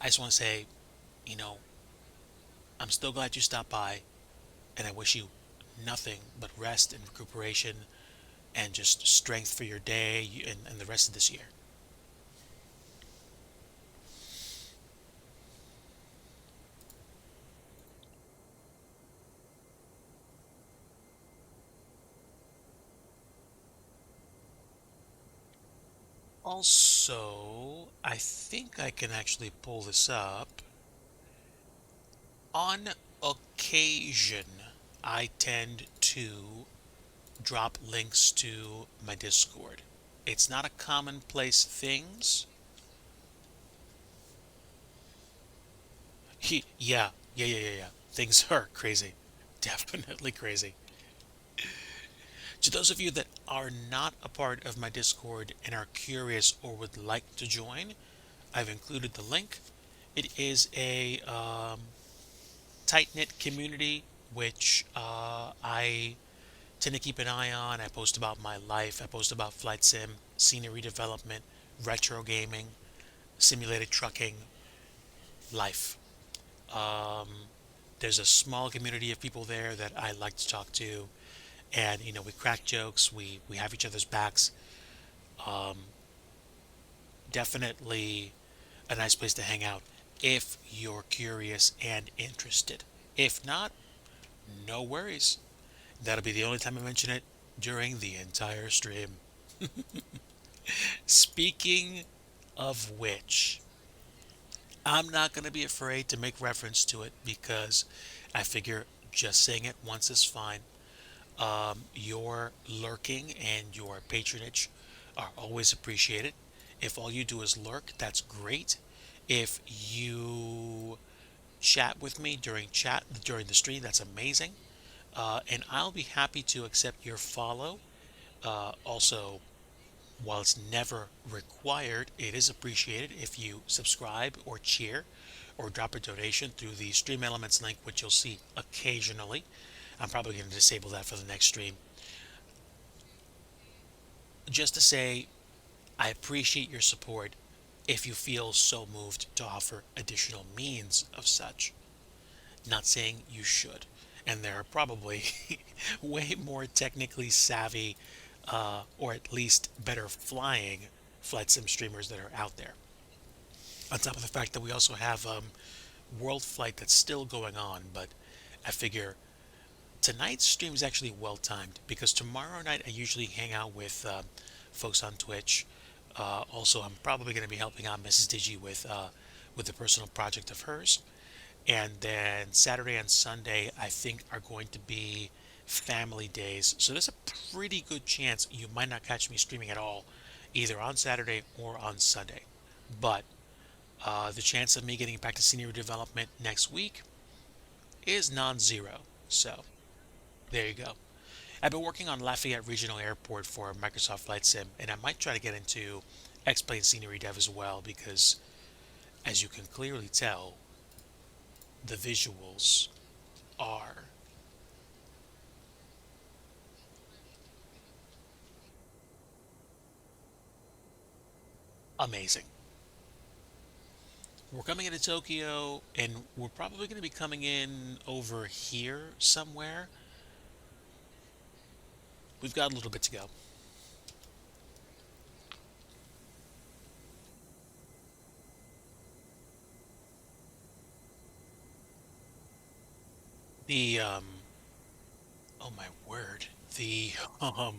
I just want to say, you know, I'm still glad you stopped by, and I wish you nothing but rest and recuperation and just strength for your day and the rest of this year. Also, I think I can actually pull this up. On occasion, I tend to drop links to my Discord. It's not a commonplace things. Yeah. Things are crazy. Definitely crazy. To those of you that are not a part of my Discord and are curious or would like to join, I've included the link. It is a tight knit community which I tend to keep an eye on. I post about my life, I post about flight sim, scenery development, retro gaming, simulated trucking, life. Um, there's a small community of people there that I like to talk to, and we crack jokes, we have each other's backs. Um, Definitely a nice place to hang out if you're curious and interested. If not, no worries. That'll be the only time I mention it during the entire stream. Speaking of which, I'm not going to be afraid to make reference to it because I figure just saying it once is fine. Your lurking and your patronage are always appreciated. If all you do is lurk, that's great. If you chat with me during the stream, that's amazing. And I'll be happy to accept your follow. Also, while it's never required, it is appreciated if you subscribe or cheer or drop a donation through the Stream Elements link, which you'll see occasionally. I'm probably going to disable that for the next stream. Just to say, I appreciate your support if you feel so moved to offer additional means of such. Not saying you should. And there are probably way more technically savvy, or at least better flying flight sim streamers that are out there. On top of the fact that we also have World Flight that's still going on, but I figure tonight's stream is actually well timed because tomorrow night I usually hang out with folks on Twitch. Also, I'm probably going to be helping out Mrs. Digi with a personal project of hers. And then Saturday and Sunday, I think, are going to be family days. So there's a pretty good chance you might not catch me streaming at all, either on Saturday or on Sunday. But the chance of me getting back to senior development next week is non-zero. So there you go. I've been working on Lafayette Regional Airport for Microsoft Flight Sim, and I might try to get into X-Plane Scenery Dev as well because, as you can clearly tell, the visuals are amazing. We're coming into Tokyo, and we're probably going to be coming in over here somewhere. We've got a little bit to go. The oh my word, um,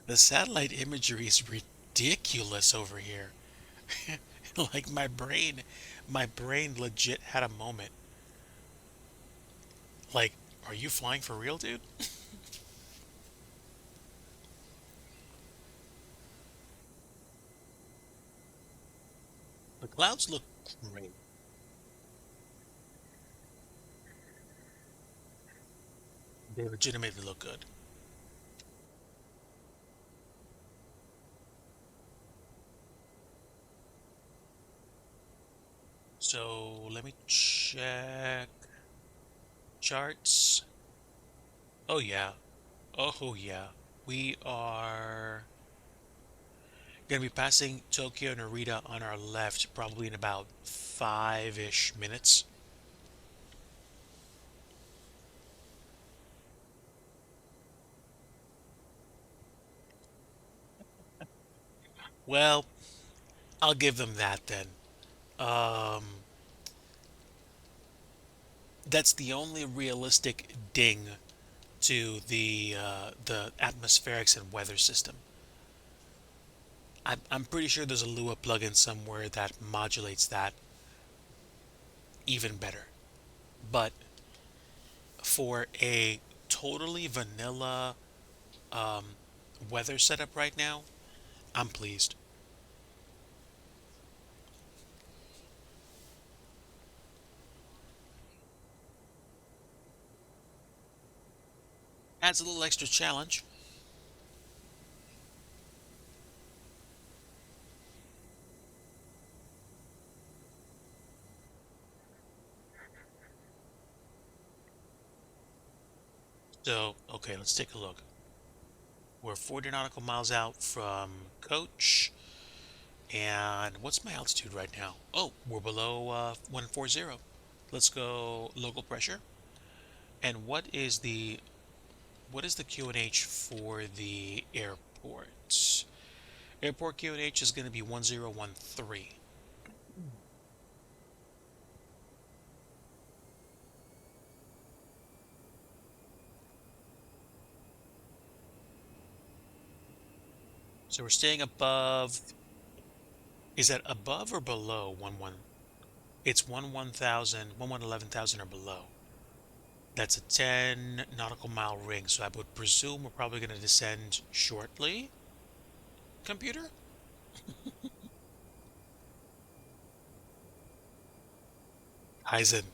the satellite imagery is ridiculous over here. Like my brain legit had a moment. Like, are you flying for real, dude? The clouds look great. They legitimately look good. So let me check charts. Oh yeah. Oh yeah. We are gonna be passing Tokyo Narita on our left probably in about 5-ish minutes. Well, I'll give them that then. Um, that's the only realistic ding to the atmospherics and weather system. I'm pretty sure there's a Lua plugin somewhere that modulates that even better. But for a totally vanilla um, weather setup right now, I'm pleased. Adds a little extra challenge. So, okay, let's take a look. We're 40 nautical miles out from Coach. And what's my altitude right now? Oh, we're below 140. Let's go local pressure. And what is the QNH for the airport? Airport QNH is going to be 1013. So we're staying above. Is that above or below 11? It's 11,000, 11,000 or below. That's a 10 nautical mile ring, so I would presume we're probably going to descend shortly. Computer? Eisen.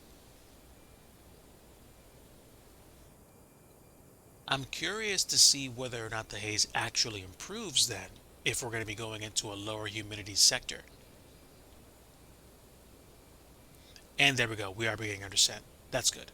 I'm curious to see whether or not the haze actually improves then, if we're going to be going into a lower humidity sector. And there we go, we are beginning our descent. That's good.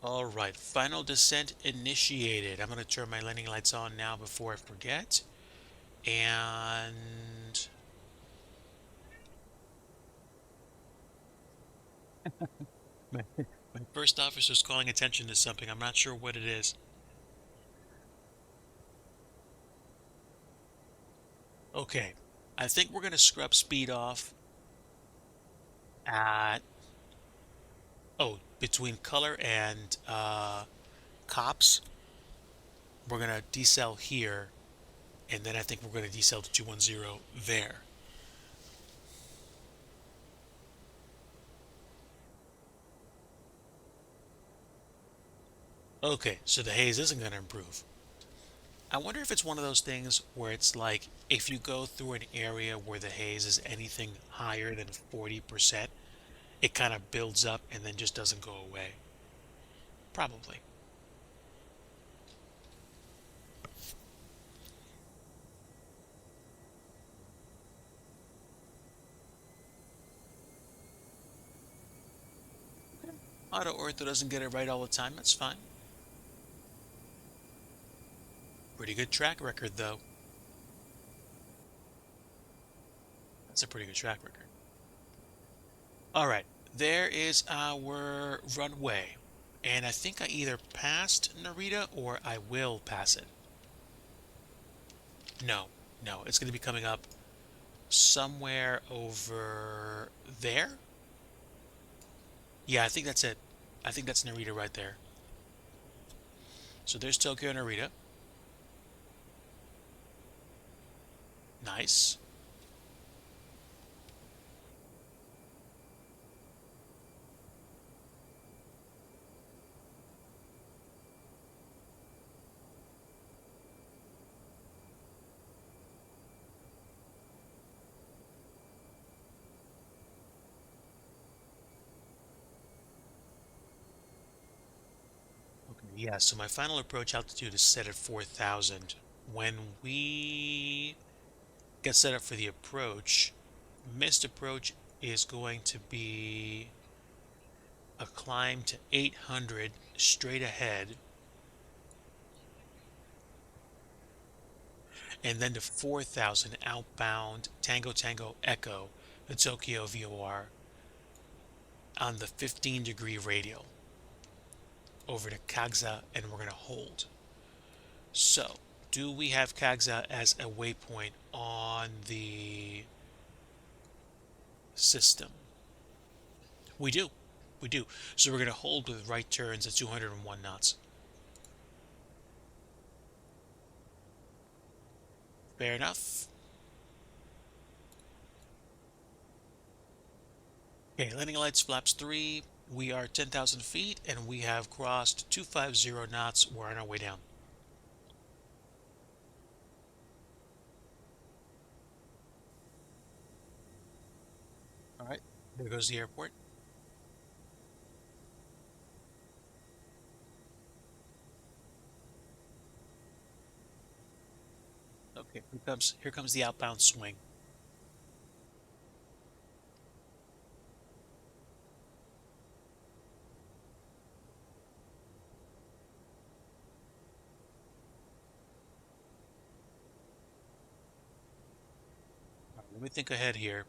All right, final descent initiated. I'm going to turn my landing lights on now before I forget. And my, my first officer's calling attention to something. I'm not sure what it is. Okay, I think we're going to scrub speed off at, oh, between color and cops. We're going to decel here, and then I think we're going to decel to 210 there. Okay, so the haze isn't going to improve. I wonder if it's one of those things where it's like if you go through an area where the haze is anything higher than 40%, it kind of builds up and then just doesn't go away. Probably. Okay. Auto Ortho doesn't get it right all the time. That's fine. Pretty good track record, though. That's a pretty good track record. All right, there is our runway. And I think I either passed Narita or I will pass it. No, no, it's going to be coming up somewhere over there. Yeah, I think that's it. I think that's Narita right there. So there's Tokyo Narita. Nice. Okay, yeah, so my final approach altitude is set at 4,000. When we get set up for the approach, missed approach is going to be a climb to 800 straight ahead, and then to 4,000 outbound Tango Tango Echo, the Tokyo VOR, on the 15-degree radial over to Kagza, and we're going to hold. So, do we have Kagza as a waypoint on the system? We do. We do. So we're going to hold with right turns at 201 knots. Fair enough. Okay, landing lights, flaps 3. We are 10,000 feet and we have crossed 250 knots. We're on our way down. All right, there goes the airport. Okay, here comes the outbound swing. All right, let me think ahead here.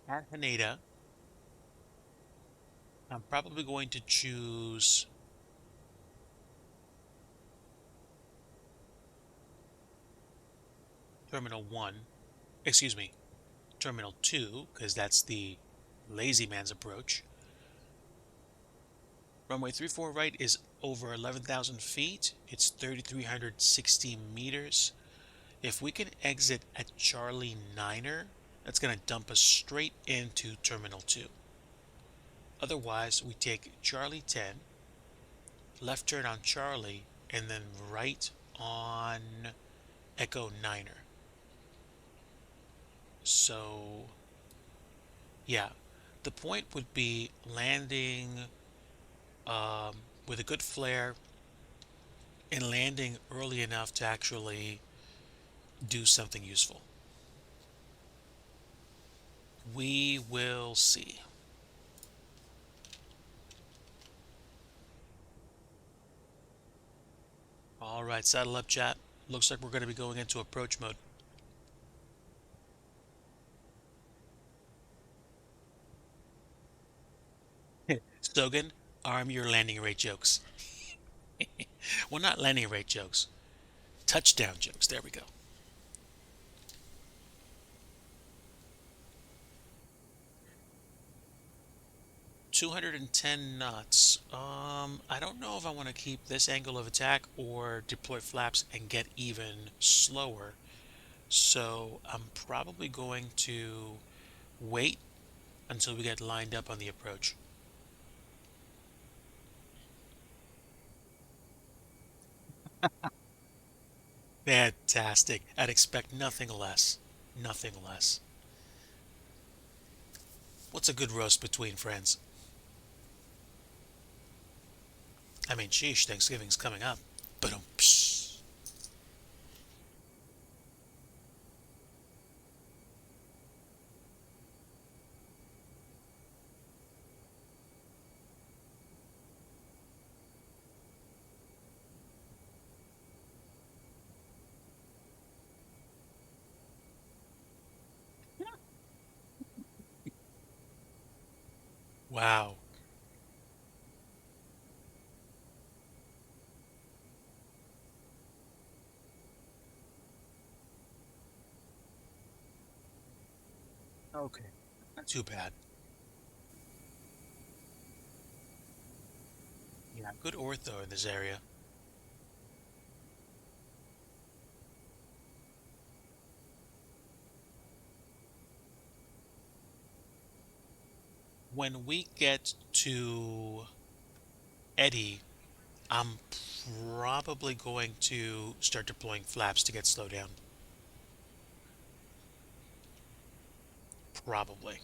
At Haneda, I'm probably going to choose Terminal 1, excuse me, Terminal 2, because that's the lazy man's approach. Runway 34 right is over 11,000 feet. It's 3,360 meters. If we can exit at Charlie Niner, that's going to dump us straight into Terminal 2. Otherwise, we take Charlie 10, left turn on Charlie, and then right on Echo Niner. So, yeah, the point would be landing with a good flare and landing early enough to actually do something useful. We will see. All right, saddle up, chat. Looks like we're going to be going into approach mode. Stogan, arm your landing rate jokes. Well, not landing rate jokes, touchdown jokes. There we go. 210 knots. I don't know if I want to keep this angle of attack or deploy flaps and get even slower. So I'm probably going to wait until we get lined up on the approach. Fantastic. I'd expect nothing less. Nothing less. What's a good roast between friends? I mean, sheesh, Thanksgiving's coming up. But wow. Okay. Not too bad. Yeah, good ortho in this area. When we get to Eddie, I'm probably going to start deploying flaps to get slowed down. Probably.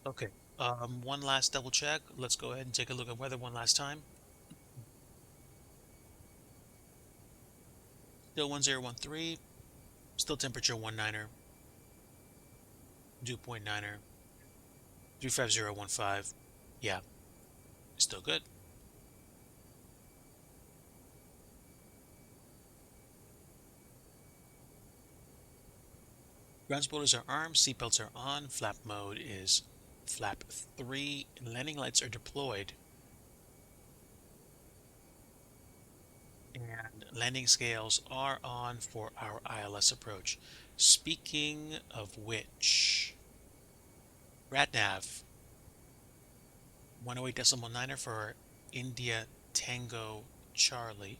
Okay. One last double check. Let's go ahead and take a look at weather one last time. Still 1013. Still temperature 19er. Dew point 9er. 35015. Yeah, still good. Ground supporters are armed. Seatbelts are on. Flap mode is flap 3. Landing lights are deployed. And landing scales are on for our ILS approach. Speaking of which, RATNAV 108.9er for India Tango Charlie.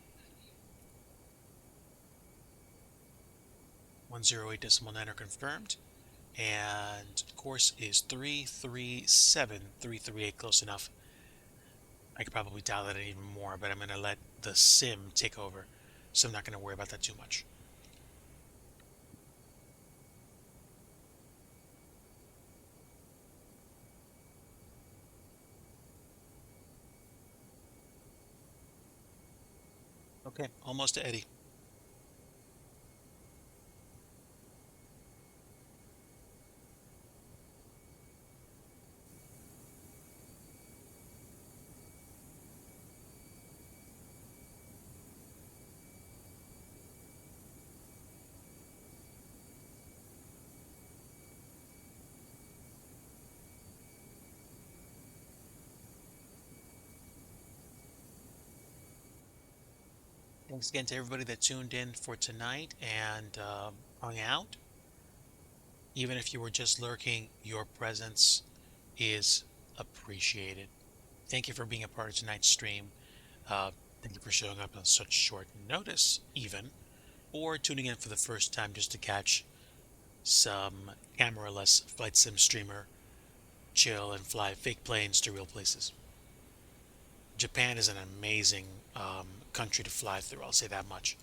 108.9er confirmed. And course is 337338, close enough. I could probably dial that in even more, but I'm going to let the sim take over. So I'm not going to worry about that too much. Okay, almost to Eddie. Thanks again to everybody that tuned in for tonight and hung out. Even if you were just lurking, your presence is appreciated. Thank you for being a part of tonight's stream. Uh, Thank you for showing up on such short notice, even, or tuning in for the first time just to catch some camera-less flight sim streamer chill and fly fake planes to real places. Japan is an amazing country to fly through, I'll say that much.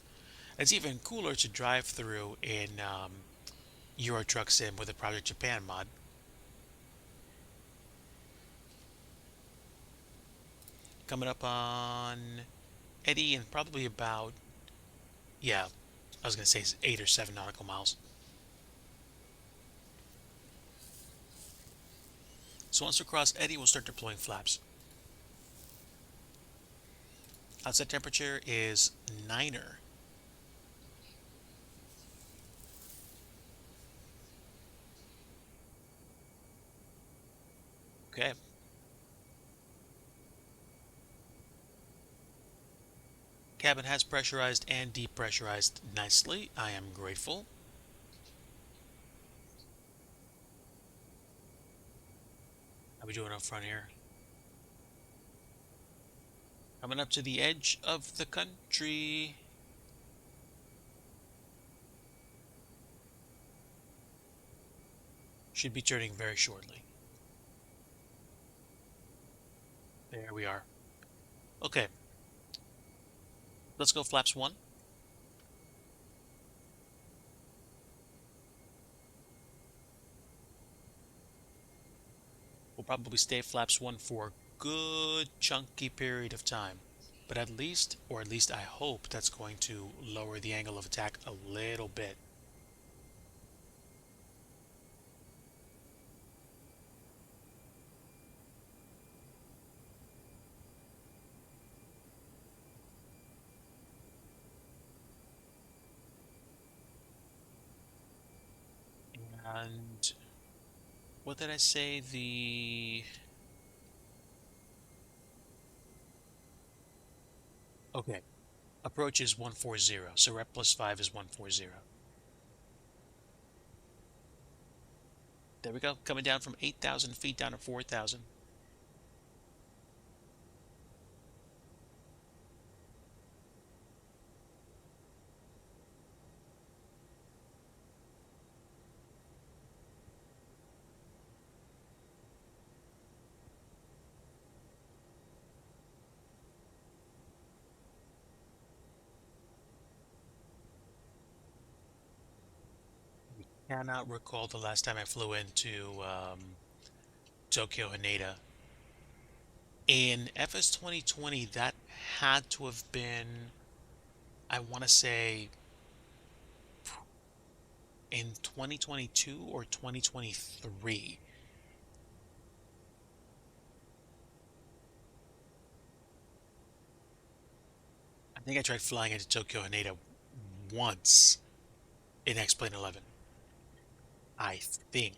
It's even cooler to drive through in Euro Truck Sim with a Project Japan mod. Coming up on Eddie in probably about, yeah, I was going to say 8 or 7 nautical miles. So once we cross Eddie, we'll start deploying flaps. Outside temperature is 9er. Okay. Cabin has pressurized and depressurized nicely. I am grateful. How we doing up front here? Coming up to the edge of the country. Should be turning very shortly. There we are. Okay. Let's go flaps 1. We'll probably stay flaps 1 for a good chunky period of time. But at least, or at least I hope, that's going to lower the angle of attack a little bit. And what did I say? Okay. Approach is 140, so rep plus 5 is 140. There we go. Coming down from 8,000 feet down to 4,000. cannot recall the last time I flew into Tokyo Haneda. In FS 2020, that had to have been, I want to say, in 2022 or 2023. I think I tried flying into Tokyo Haneda once in X-Plane 11. I think.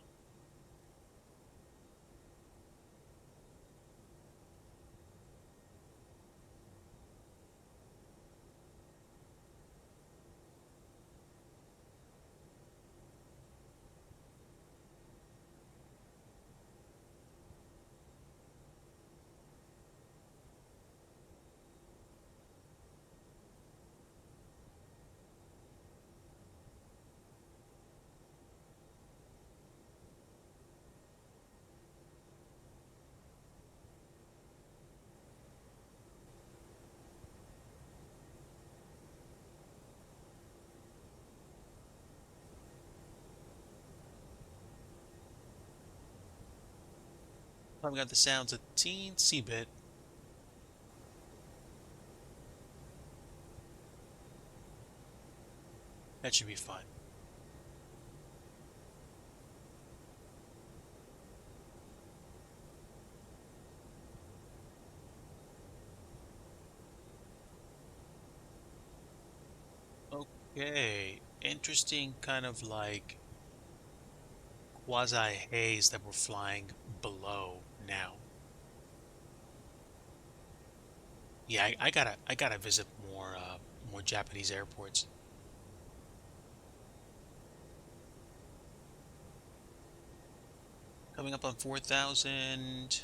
I've got the sounds a teensy bit. That should be fine. Okay, interesting kind of like quasi haze that we're flying below now. Yeah, I gotta visit more Japanese airports. Coming up on 4,000.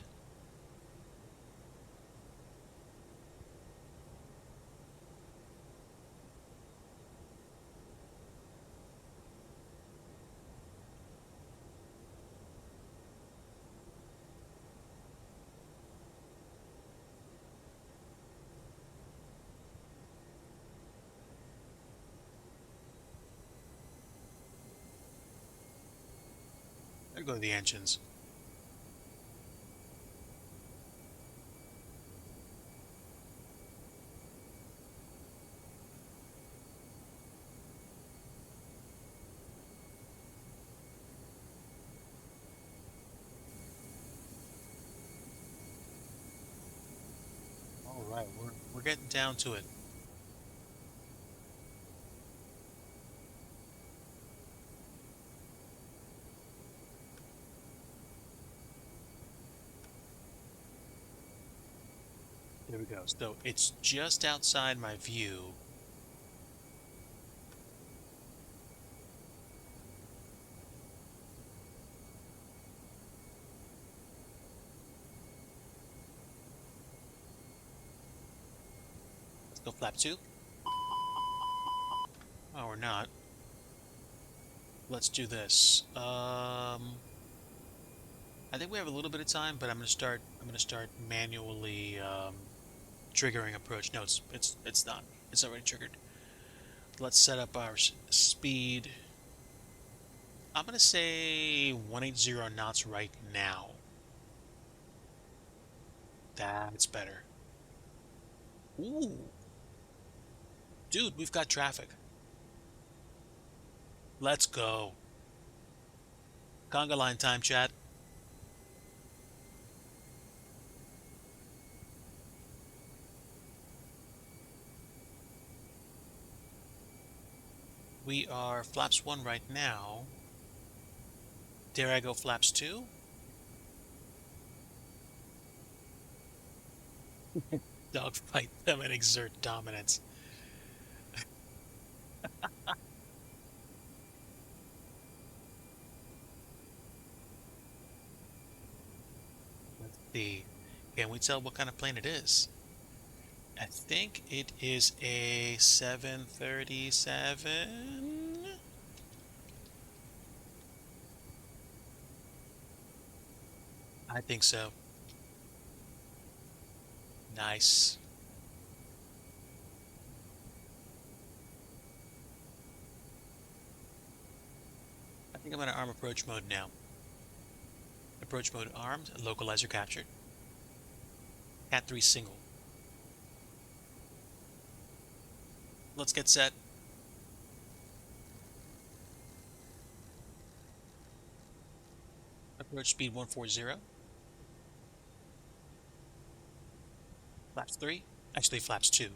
There go the engines. All right, we're getting down to it. There we go. So it's just outside my view. Let's go flap two. Oh, we're not. Let's do this. I think we have a little bit of time, but I'm gonna start manually triggering approach. No, it's not. It's already triggered. Let's set up our speed. I'm gonna say 180 knots right now. That's better. Ooh, dude, we've got traffic. Let's go. Conga line time, chat. We are flaps one right now. Dare I go flaps two? Dogfight them and exert dominance. Let's see. Can we tell what kind of plane it is? I think it is a 737. I think so. Nice. I think I'm in arm approach mode now. Approach mode armed, localizer captured. Cat 3 single. Let's get set. Approach speed 140. Flaps 3. Actually, flaps 2.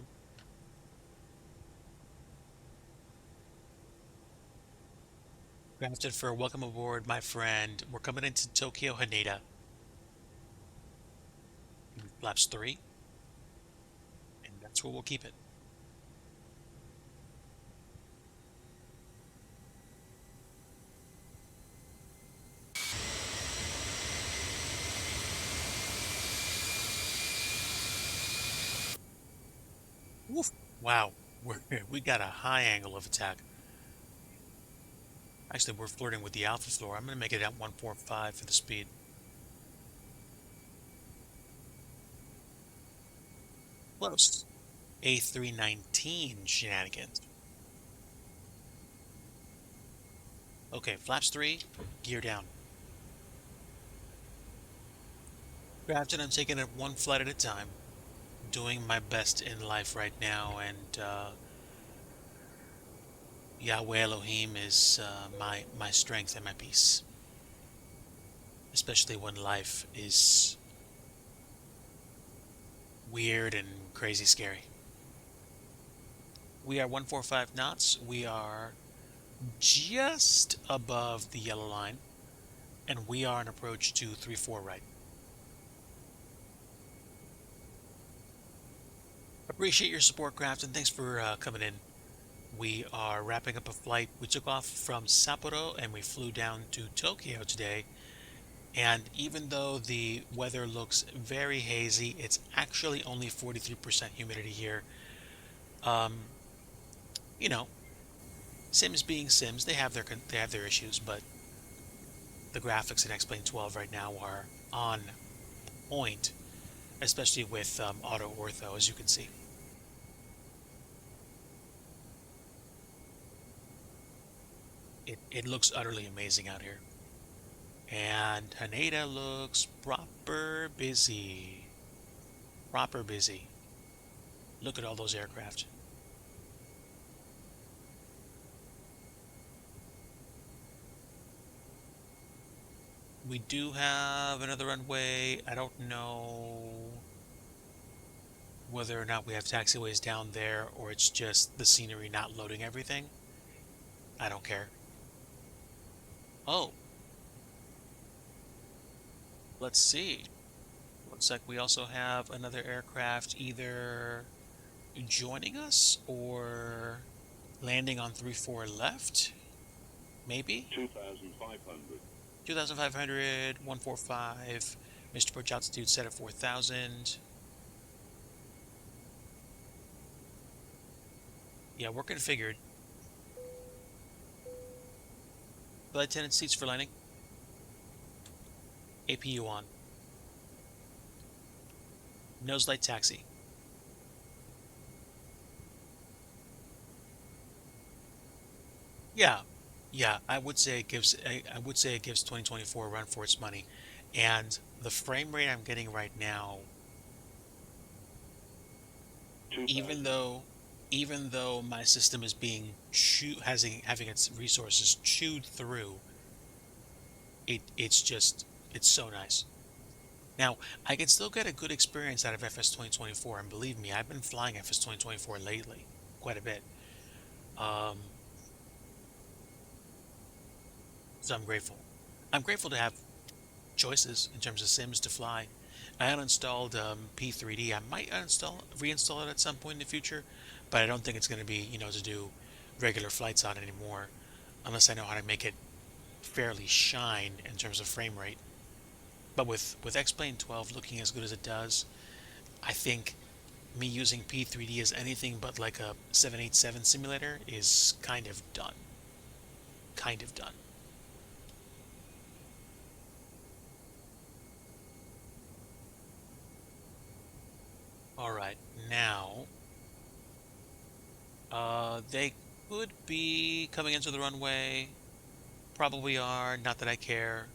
Crafted for welcome aboard, my friend. We're coming into Tokyo, Haneda. Flaps 3. And that's where we'll keep it. Woof. Wow. We got a high angle of attack. Actually, we're flirting with the alpha floor. I'm going to make it at 145 for the speed. Close. A319 shenanigans. Okay, flaps 3, gear down. Crafted, I'm taking it one flight at a time. Doing my best in life right now, and Yahweh Elohim is my strength and my peace. Especially when life is weird and crazy scary. We are 145 knots. We are just above the yellow line, and we are on approach to 34 right. Appreciate your support, Craft, and thanks for coming in. We are wrapping up a flight. We took off from Sapporo and we flew down to Tokyo today. And even though the weather looks very hazy, it's actually only 43% humidity here. Um, you know, Sims being Sims, they have their issues, but the graphics in X-Plane 12 right now are on point, especially with auto ortho, as you can see. It looks utterly amazing out here. And Haneda looks proper busy. Proper busy. Look at all those aircraft. We do have another runway. I don't know whether or not we have taxiways down there or it's just the scenery not loading everything. I don't care. Oh, let's see. Looks like we also have another aircraft either joining us or landing on 3-4 left. Maybe? 2,500. 2,500, 145. Mr. Approach altitude set at 4,000. Yeah, we're configured. Flight attendant seats for landing. APU on. Nose light taxi. Yeah, yeah. I would say it gives 2024 a run for its money, and the frame rate I'm getting right now, even 2,000. though even though my system is being having its resources chewed through, it's so nice. Now, I can still get a good experience out of FS 2024, and believe me, I've been flying FS 2024 lately, quite a bit. Um, so I'm grateful. I'm grateful to have choices in terms of sims to fly. I uninstalled P3D. I might reinstall it at some point in the future, but I don't think it's going to be, to do regular flights on it anymore, unless I know how to make it fairly shine in terms of frame rate. But with X-Plane 12 looking as good as it does, I think me using P3D as anything but like a 787 simulator is kind of done. Kind of done. All right, now they could be coming into the runway. probably are. Not that I care.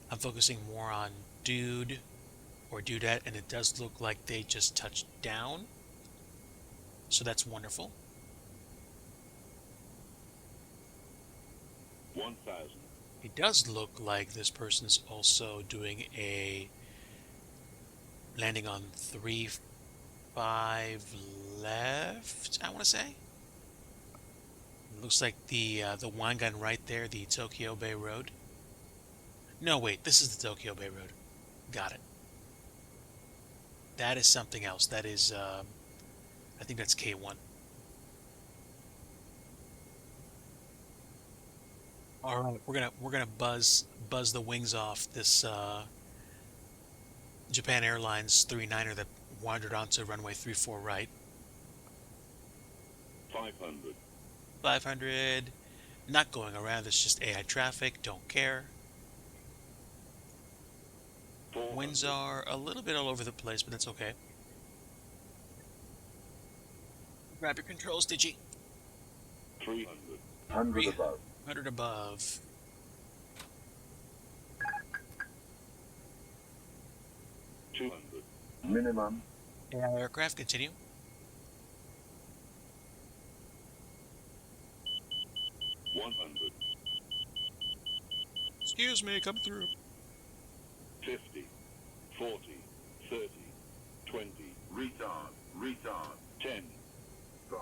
I'm focusing more on dude or dudette, and it does look like they just touched down. So that's wonderful. 1,000. It does look like this person's also doing a landing on 3-5 left, I want to say. Looks like the wine gun right there, the Tokyo Bay Road. No, wait, this is the Tokyo Bay Road. Got it. That is something else. That is, I think that's K1. All right, we're gonna buzz the wings off this Japan Airlines 39er that wandered onto runway 34 right. 500. 500. Not going around. It's just AI traffic. Don't care. 400. Winds are a little bit all over the place, but that's okay. Grab your controls, Digi. 300. 100 above. 100 above. 200. Minimum. AI aircraft, continue. 100. Excuse me, come through. 50. 40. 30. 20. Retard. Retard. 10. 5.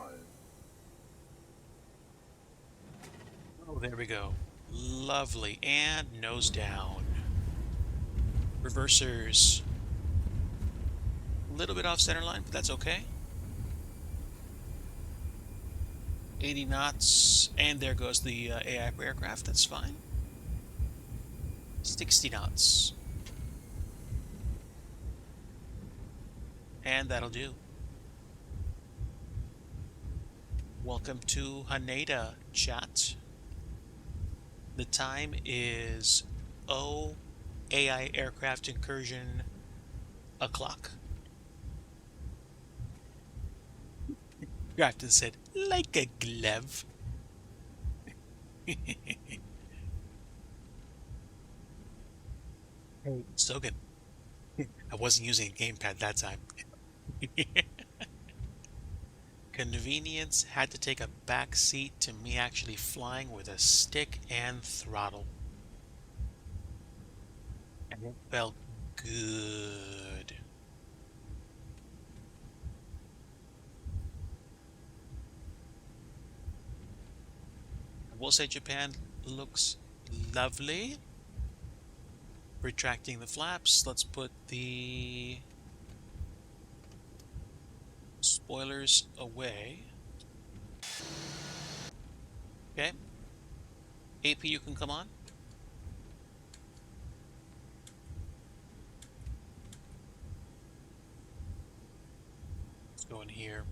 Oh, there we go. Lovely. And nose down. Reversers. A little bit off center line, but that's okay. 80 knots. And there goes the AI aircraft. That's fine. 60 knots. And that'll do. Welcome to Haneda, chat. The time is AI aircraft incursion o'clock. Grafton said, like a glove. Hey, Stogan. I wasn't using a gamepad that time. Convenience had to take a back seat to me actually flying with a stick and throttle. And it felt good. I will say Japan looks lovely. Retracting the flaps, let's put the spoilers away. Okay. AP, you can come on. Let's go in here.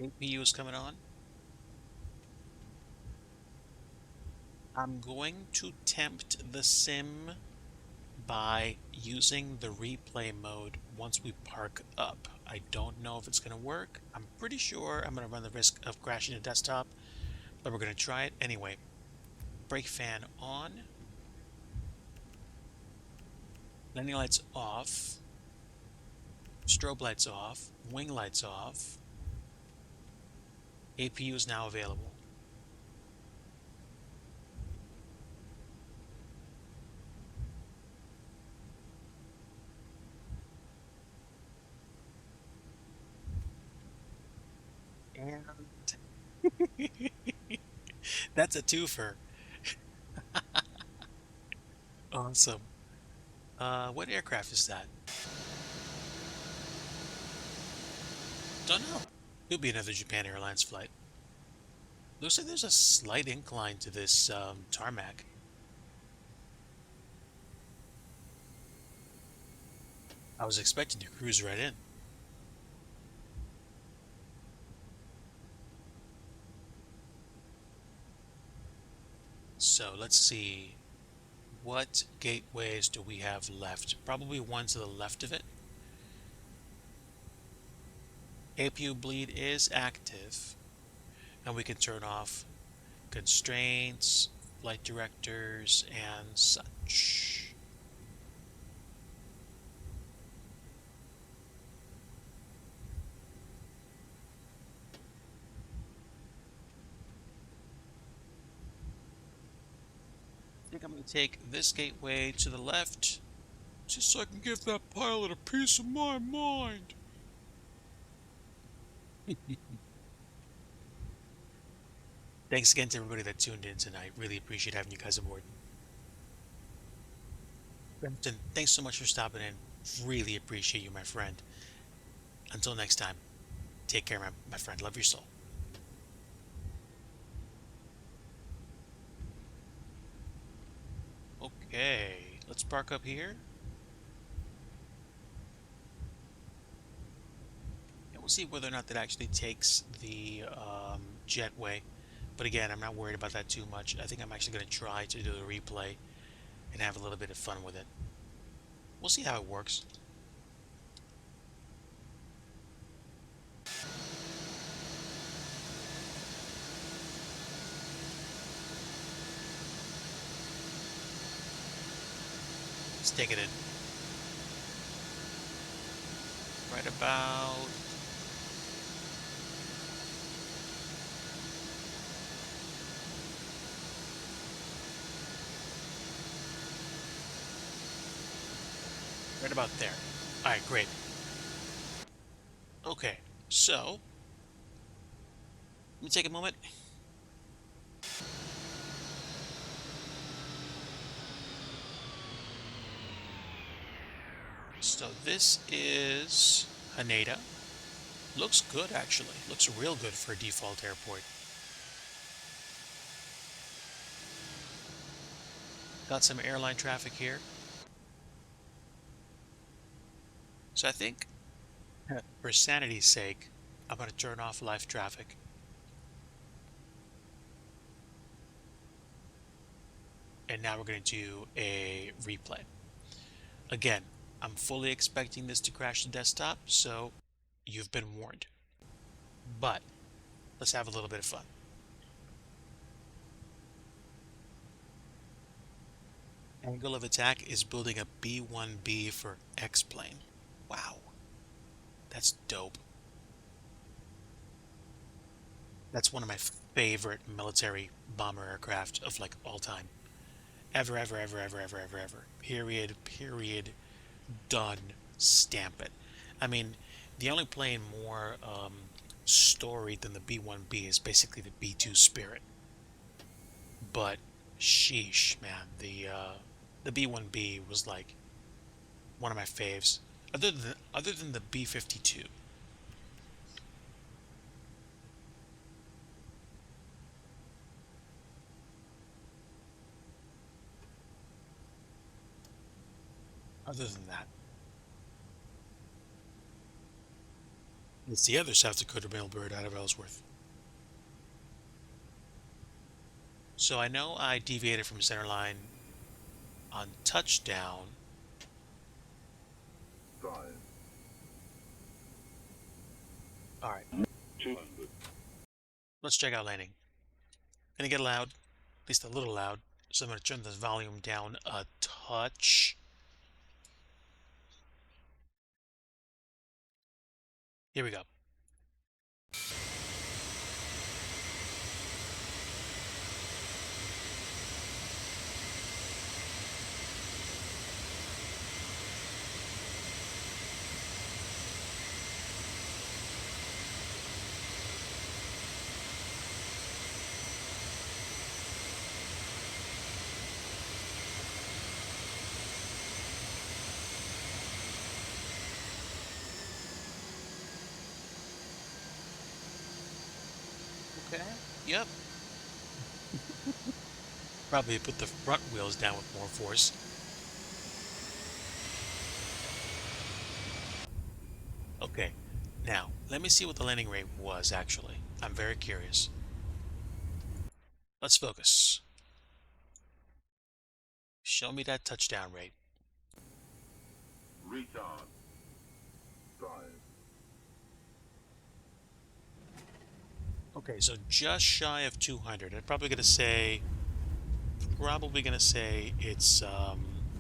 APU is coming on. I'm going to tempt the sim by using the replay mode once we park up. I don't know if it's going to work. I'm pretty sure I'm going to run the risk of crashing the desktop, but we're going to try it anyway. Brake fan on. Landing lights off. Strobe lights off. Wing lights off. APU is now available. And that's a twofer. Awesome. What aircraft is that? Don't know. Could be another Japan Airlines flight. Looks like there's a slight incline to this tarmac. I was expecting to cruise right in. So let's see. What gateways do we have left? Probably one to the left of it. APU bleed is active, and we can turn off constraints, flight directors, and such. I think I'm going to take this gateway to the left, just so I can give that pilot a piece of my mind. Thanks again to everybody that tuned in tonight. Really appreciate having you guys aboard. Brenton, thanks so much for stopping in. Really appreciate you, my friend. Until next time, take care, my friend. Love your soul. Okay, let's park up here. And we'll see whether or not that actually takes the jetway. But again, I'm not worried about that too much. I think I'm actually going to try to do the replay and have a little bit of fun with it. We'll see how it works. Let's take it in. Right about... right about there. Alright, great. Okay, so... let me take a moment. So this is Haneda. Looks good, actually. Looks real good for a default airport. Got some airline traffic here. So I think, for sanity's sake, I'm going to turn off live traffic. And now we're going to do a replay. Again, I'm fully expecting this to crash the desktop, so you've been warned. But let's have a little bit of fun. Angle of attack is building a B-1B for X-plane. Wow, that's dope. That's one of my favorite military bomber aircraft of like all time. Ever, ever, ever, ever, ever, ever, ever. Period, period, done, stamp it. I mean, the only plane more storied than the B-1B is basically the B-2 Spirit. But sheesh, man, the B-1B was like one of my faves. Other than the B-52. Other than that, it's the other South Dakota mailbird out of Ellsworth. So I know I deviated from centerline on touchdown. 5. All right, 200. let's check out landing. Gonna get loud, at least a little loud. So I'm gonna turn the volume down a touch. Here we go. Okay. Yep. Probably put the front wheels down with more force. Okay. Now, let me see what the landing rate was actually. I'm very curious. Let's focus. Show me that touchdown rate. Retard. 5. Okay, so just shy of 200. I'm probably gonna say it's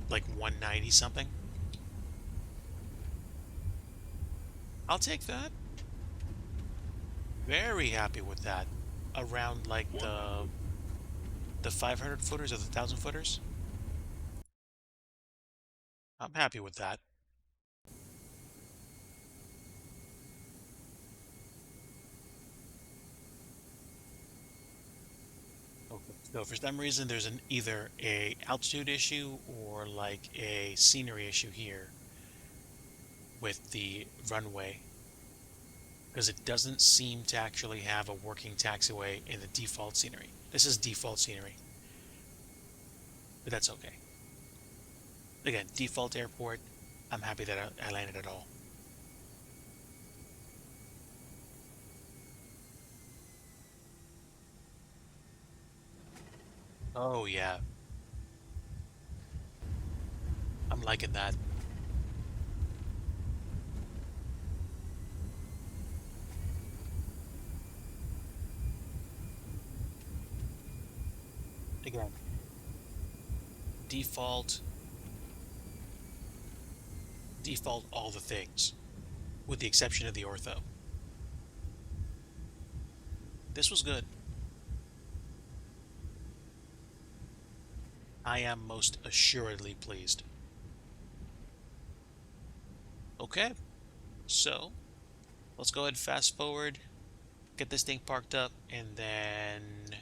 like 190 something. I'll take that. Very happy with that. Around like 100, the 500 footers or the 1,000 footers. I'm happy with that. Okay. So for some reason there's either a altitude issue or like a scenery issue here with the runway because it doesn't seem to actually have a working taxiway in the default scenery. This is default scenery, but that's okay. Again, default airport. I'm happy that I landed at all. Oh yeah, I'm liking that. Again, default, default all the things, with the exception of the ortho. This was good. I am most assuredly pleased. Okay, so let's go ahead and fast forward, get this thing parked up, and then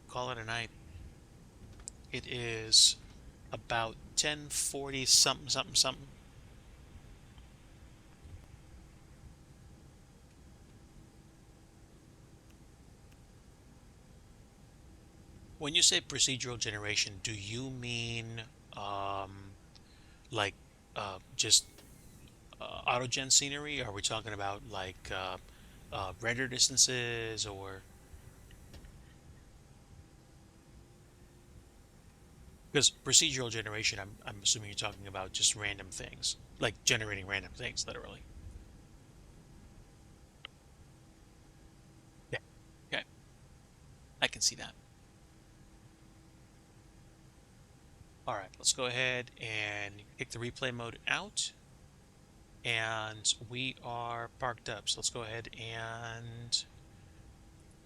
call it a night. It is about 10:40 something something something. When you say procedural generation, do you mean um, like just autogen scenery? Are we talking about like render distances or because procedural generation? I'm assuming you're talking about just random things, like generating random things, literally. Yeah. Okay, I can see that. All right, let's go ahead and kick the replay mode out. And we are parked up. So let's go ahead and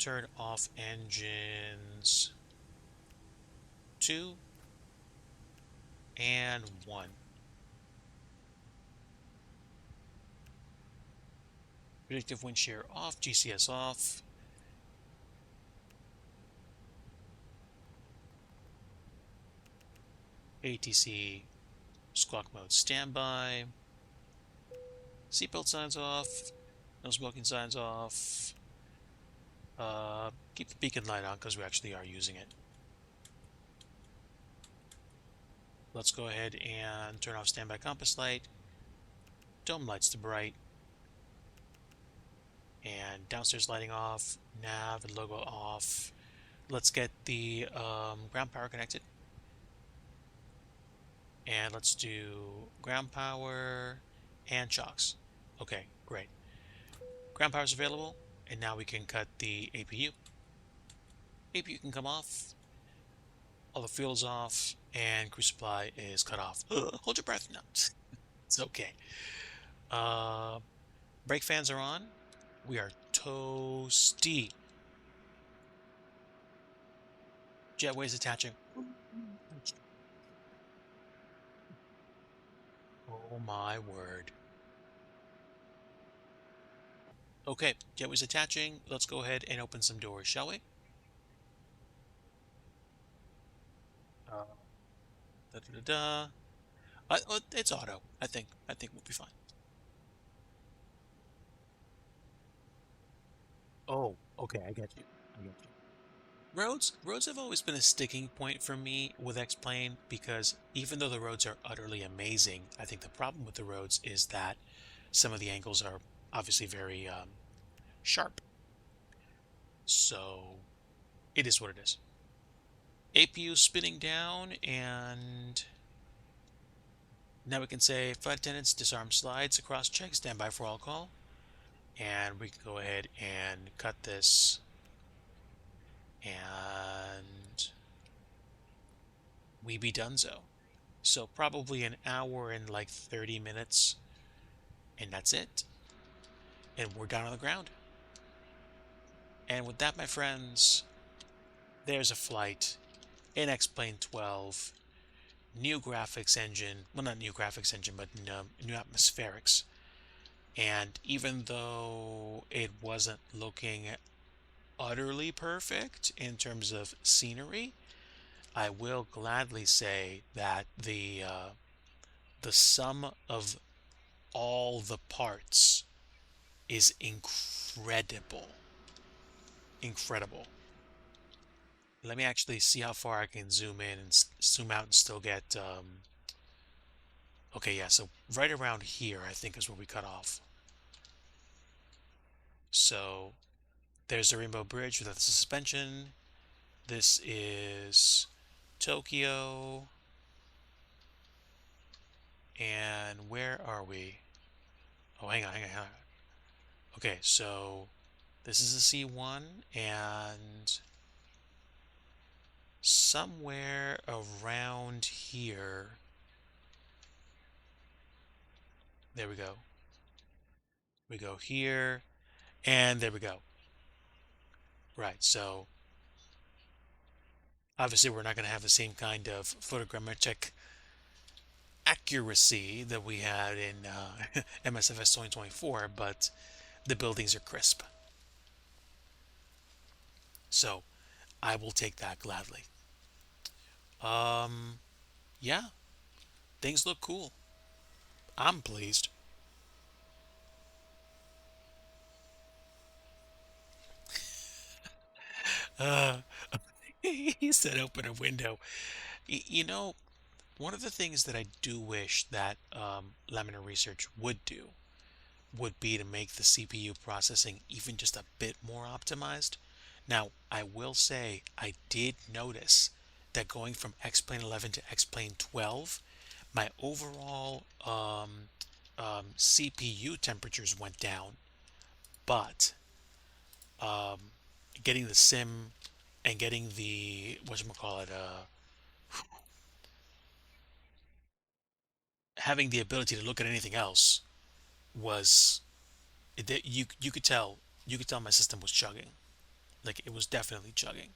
turn off engines 2 and 1. Predictive wind shear off, GCS off. ATC squawk mode standby. Seatbelt signs off. No smoking signs off. Keep the beacon light on because we actually are using it. Let's go ahead and turn off standby compass light. Dome lights to bright. And downstairs lighting off. Nav and logo off. Let's get the ground power connected. And let's do ground power and chocks. Okay, great. Ground power is available, and now we can cut the APU. APU can come off. All the fuel is off, and crew supply is cut off. Ugh, hold your breath. No, it's okay. Uh, brake fans are on. We are toasty. Jetways attaching. Oh my word. Okay, jetways attaching. Let's go ahead and open some doors, shall we? Uh, da da da da. It's auto. I think we'll be fine. Oh, okay, I get you. I get you. Roads have always been a sticking point for me with X-Plane because even though the roads are utterly amazing, I think the problem with the roads is that some of the angles are obviously very sharp. So it is what it is. APU spinning down, and now we can say flight attendants disarm slides across check, stand by for all call. And we can go ahead and cut this, and we be donezo. So probably an hour and like 30 minutes, and that's it. And we're down on the ground. And with that, my friends, there's a flight in X-Plane 12, new graphics engine. Well, not new graphics engine, but new atmospherics. And even though it wasn't looking utterly perfect in terms of scenery, I will gladly say that the sum of all the parts is incredible. Incredible. Let me actually see how far I can zoom in and zoom out and still get okay, yeah, so right around here I think is where we cut off. So there's the Rainbow Bridge without the suspension. This is Tokyo. And where are we? Oh, hang on. Okay, so this is a C1, and somewhere around here, there we go. We go here, and there we go. Right, so obviously we're not going to have the same kind of photogrammetric accuracy that we had in MSFS 2024, but the buildings are crisp. So I will take that gladly. Um, yeah, things look cool. I'm pleased. Uh, he said open a window. You know, one of the things that I do wish that Laminar Research would do would be to make the CPU processing even just a bit more optimized. Now, I will say I did notice that going from X-Plane 11 to X-Plane 12, my overall CPU temperatures went down, but um, getting the sim and getting the whatchamacallit, having the ability to look at anything else was that you could tell my system was chugging. Like it was definitely chugging.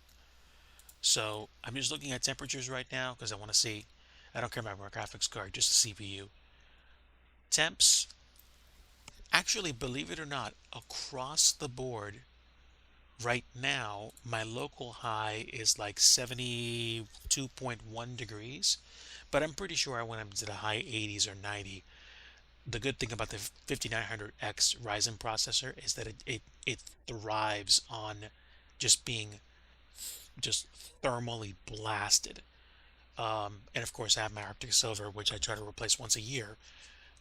So I'm just looking at temperatures right now because I want to see. I don't care about my graphics card, just the CPU. Temps, actually, believe it or not, across the board, right now, my local high is like 72.1 degrees, but I'm pretty sure I went up to the high 80s or 90. The good thing about the 5900X Ryzen processor is that it thrives on just being just thermally blasted. And of course, I have my Arctic Silver, which I try to replace once a year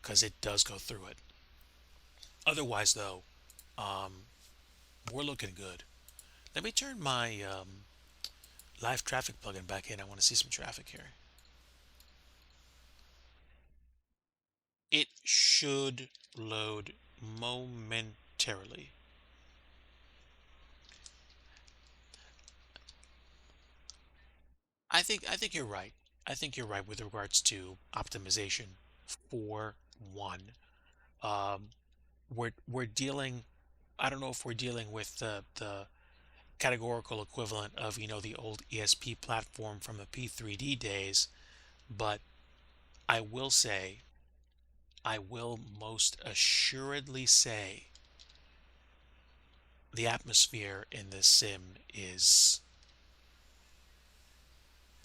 because it does go through it. Otherwise, though, um, we're looking good. Let me turn my live traffic plugin back in. I want to see some traffic here. It should load momentarily. I think you're right. I think you're right with regards to optimization for one. Um, we're dealing. I don't know if we're dealing with the categorical equivalent of the old ESP platform from the P3D days, but I will say, I will most assuredly say, the atmosphere in this sim is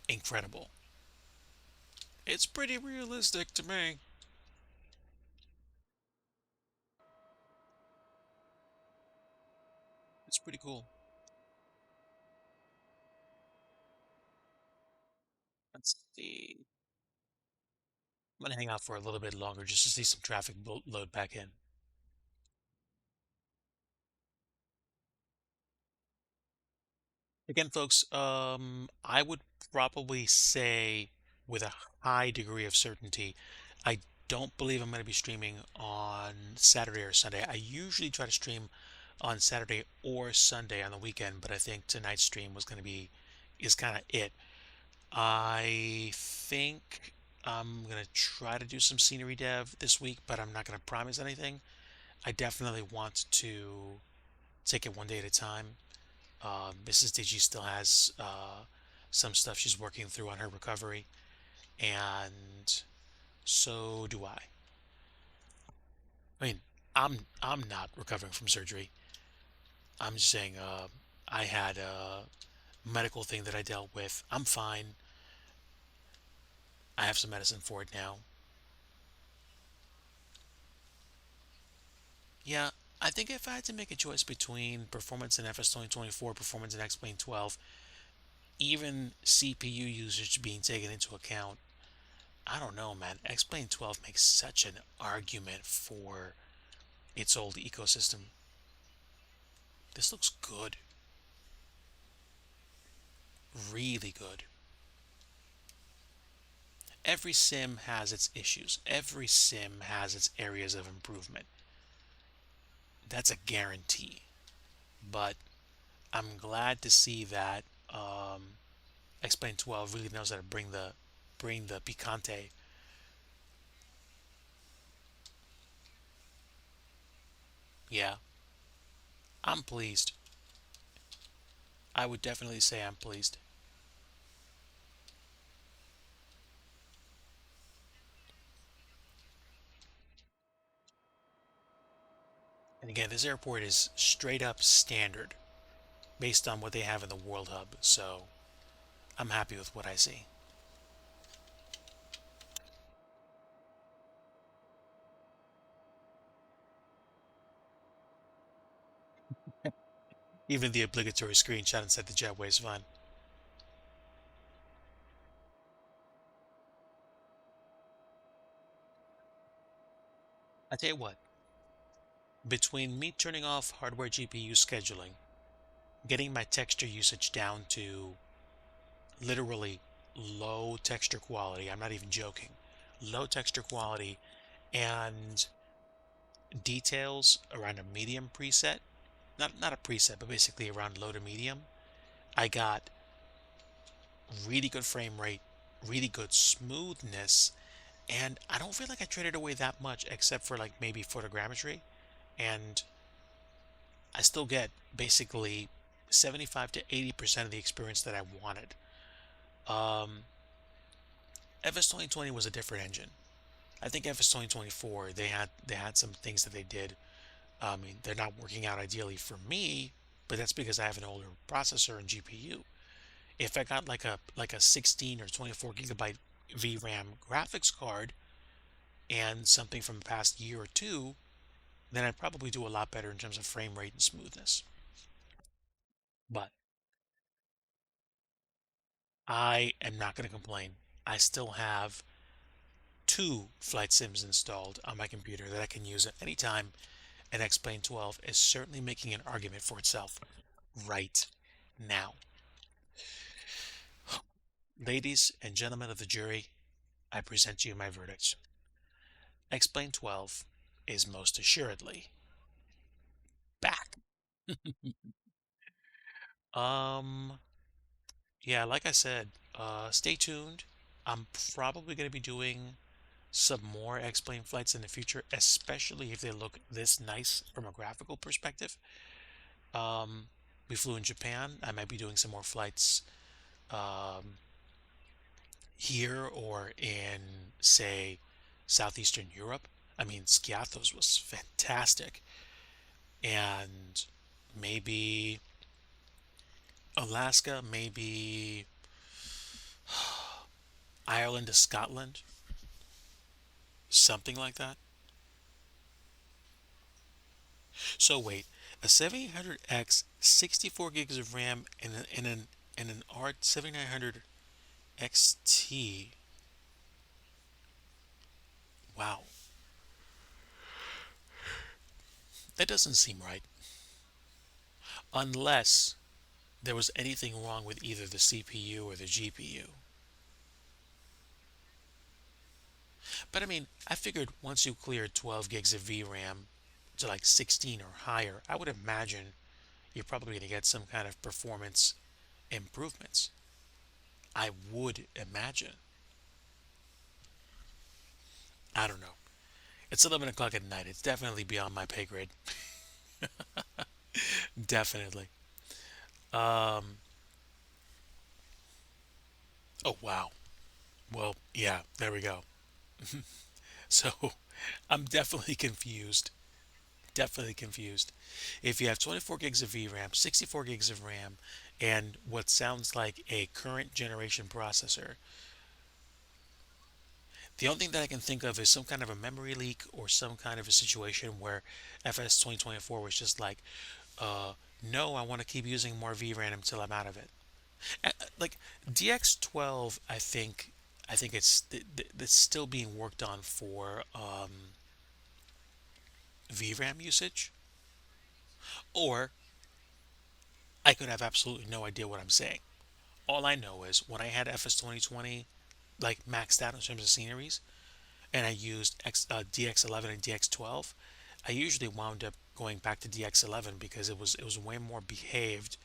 incredible. It's pretty realistic to me. It's pretty cool. Let's see. I'm gonna hang out for a little bit longer just to see some traffic load back in. Again, folks, I would probably say with a high degree of certainty, I don't believe I'm going to be streaming on Saturday or Sunday. I usually try to stream on Saturday or Sunday on the weekend, but I think tonight's stream was going to be is kind of it. I think I'm going to try to do some scenery dev this week, but I'm not going to promise anything. I definitely want to take it one day at a time. Mrs. Digi still has some stuff she's working through on her recovery, and so do I. I mean, I'm not recovering from surgery. I'm just saying, I had a medical thing that I dealt with. I'm fine. I have some medicine for it now. Yeah, I think if I had to make a choice between performance in FS 2024, performance in X-Plane 12, even CPU usage being taken into account, I don't know, man. X-Plane 12 makes such an argument for its old ecosystem. This looks good. Really good. Every sim has its issues. Every sim has its areas of improvement. That's a guarantee. But I'm glad to see that X-Plane 12 really knows how to bring the picante. Yeah, I'm pleased. I would definitely say I'm pleased. And again, this airport is straight up standard based on what they have in the World Hub. So I'm happy with what I see. Even the obligatory screenshot and said the jetway's fun. I tell you what, between me turning off hardware GPU scheduling, getting my texture usage down to literally low texture quality, I'm not even joking, low texture quality, and details around a medium preset, not a preset, but basically around low to medium, I got really good frame rate, really good smoothness, and I don't feel like I traded away that much except for like maybe photogrammetry, and I still get basically 75 to 80% of the experience that I wanted. Um, FS 2020 was a different engine. I think FS 2024 they had some things that they did. I mean, they're not working out ideally for me, but that's because I have an older processor and GPU. If I got like a 16 or 24 gigabyte VRAM graphics card and something from the past year or two, then I'd probably do a lot better in terms of frame rate and smoothness. But I am not going to complain. I still have two flight sims installed on my computer that I can use at any time, and X-Plane 12 is certainly making an argument for itself right now. Ladies and gentlemen of the jury, I present to you my verdict. X-Plane 12 is most assuredly back. Um, yeah, like I said, stay tuned. I'm probably going to be doing some more X-Plane flights in the future, especially if they look this nice from a graphical perspective. Um, we flew in Japan. I might be doing some more flights um, here or in, say, Southeastern Europe. I mean, Skiathos was fantastic. And maybe Alaska, maybe Ireland to Scotland, something like that. So wait, a 7800X, 64 gigs of RAM, and an ART 7900 XT. Wow, that doesn't seem right. Unless there was anything wrong with either the CPU or the GPU. But I mean, I figured once you clear 12 gigs of VRAM to like 16 or higher, I would imagine you're probably going to get some kind of performance improvements. I would imagine. I don't know. It's 11 o'clock at night. It's definitely beyond my pay grade. Definitely. Um, oh, wow. Well, yeah, there we go. So I'm definitely confused. Definitely confused. If you have 24 gigs of VRAM, 64 gigs of RAM, and what sounds like a current generation processor, the only thing that I can think of is some kind of a memory leak or some kind of a situation where FS 2024 was just like, no, I want to keep using more VRAM until I'm out of it. Like DX12, I think it's still being worked on for VRAM usage, or I could have absolutely no idea what I'm saying. All I know is when I had FS 2020 like maxed out in terms of sceneries, and I used DX11 and DX12, I usually wound up going back to DX11 because it was way more behaved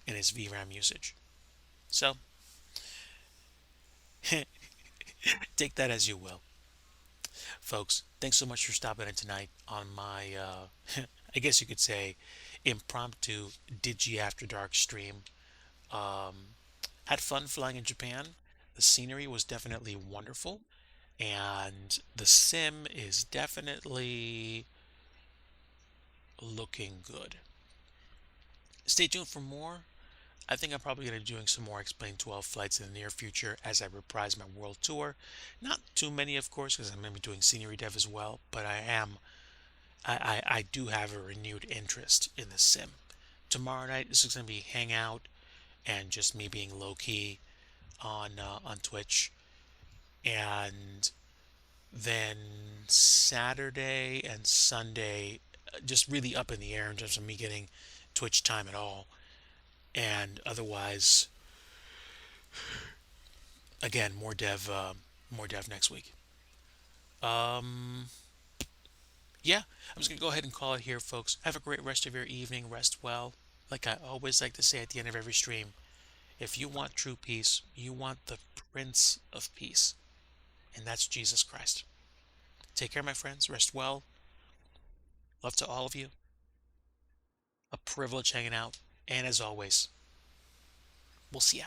in its VRAM usage. So take that as you will, folks. Thanks so much for stopping in tonight on my, I guess you could say, impromptu Digi After Dark stream. Had fun flying in Japan. The scenery was definitely wonderful, and the sim is definitely looking good. Stay tuned for more. I think I'm probably going to be doing some more Explain 12 flights in the near future as I reprise my world tour. Not too many, of course, because I'm going to be doing scenery dev as well, but I do have a renewed interest in the sim. Tomorrow night, this is going to be hangout and just me being low key on Twitch, and then Saturday and Sunday, just really up in the air in terms of me getting Twitch time at all. And otherwise, again, more dev next week. Um, yeah, I'm just gonna go ahead and call it here, folks. Have a great rest of your evening. Rest well. Like I always like to say at the end of every stream, if you want true peace, you want the Prince of Peace, and that's Jesus Christ. Take care, my friends. Rest well. Love to all of you. A privilege hanging out. And as always, we'll see ya.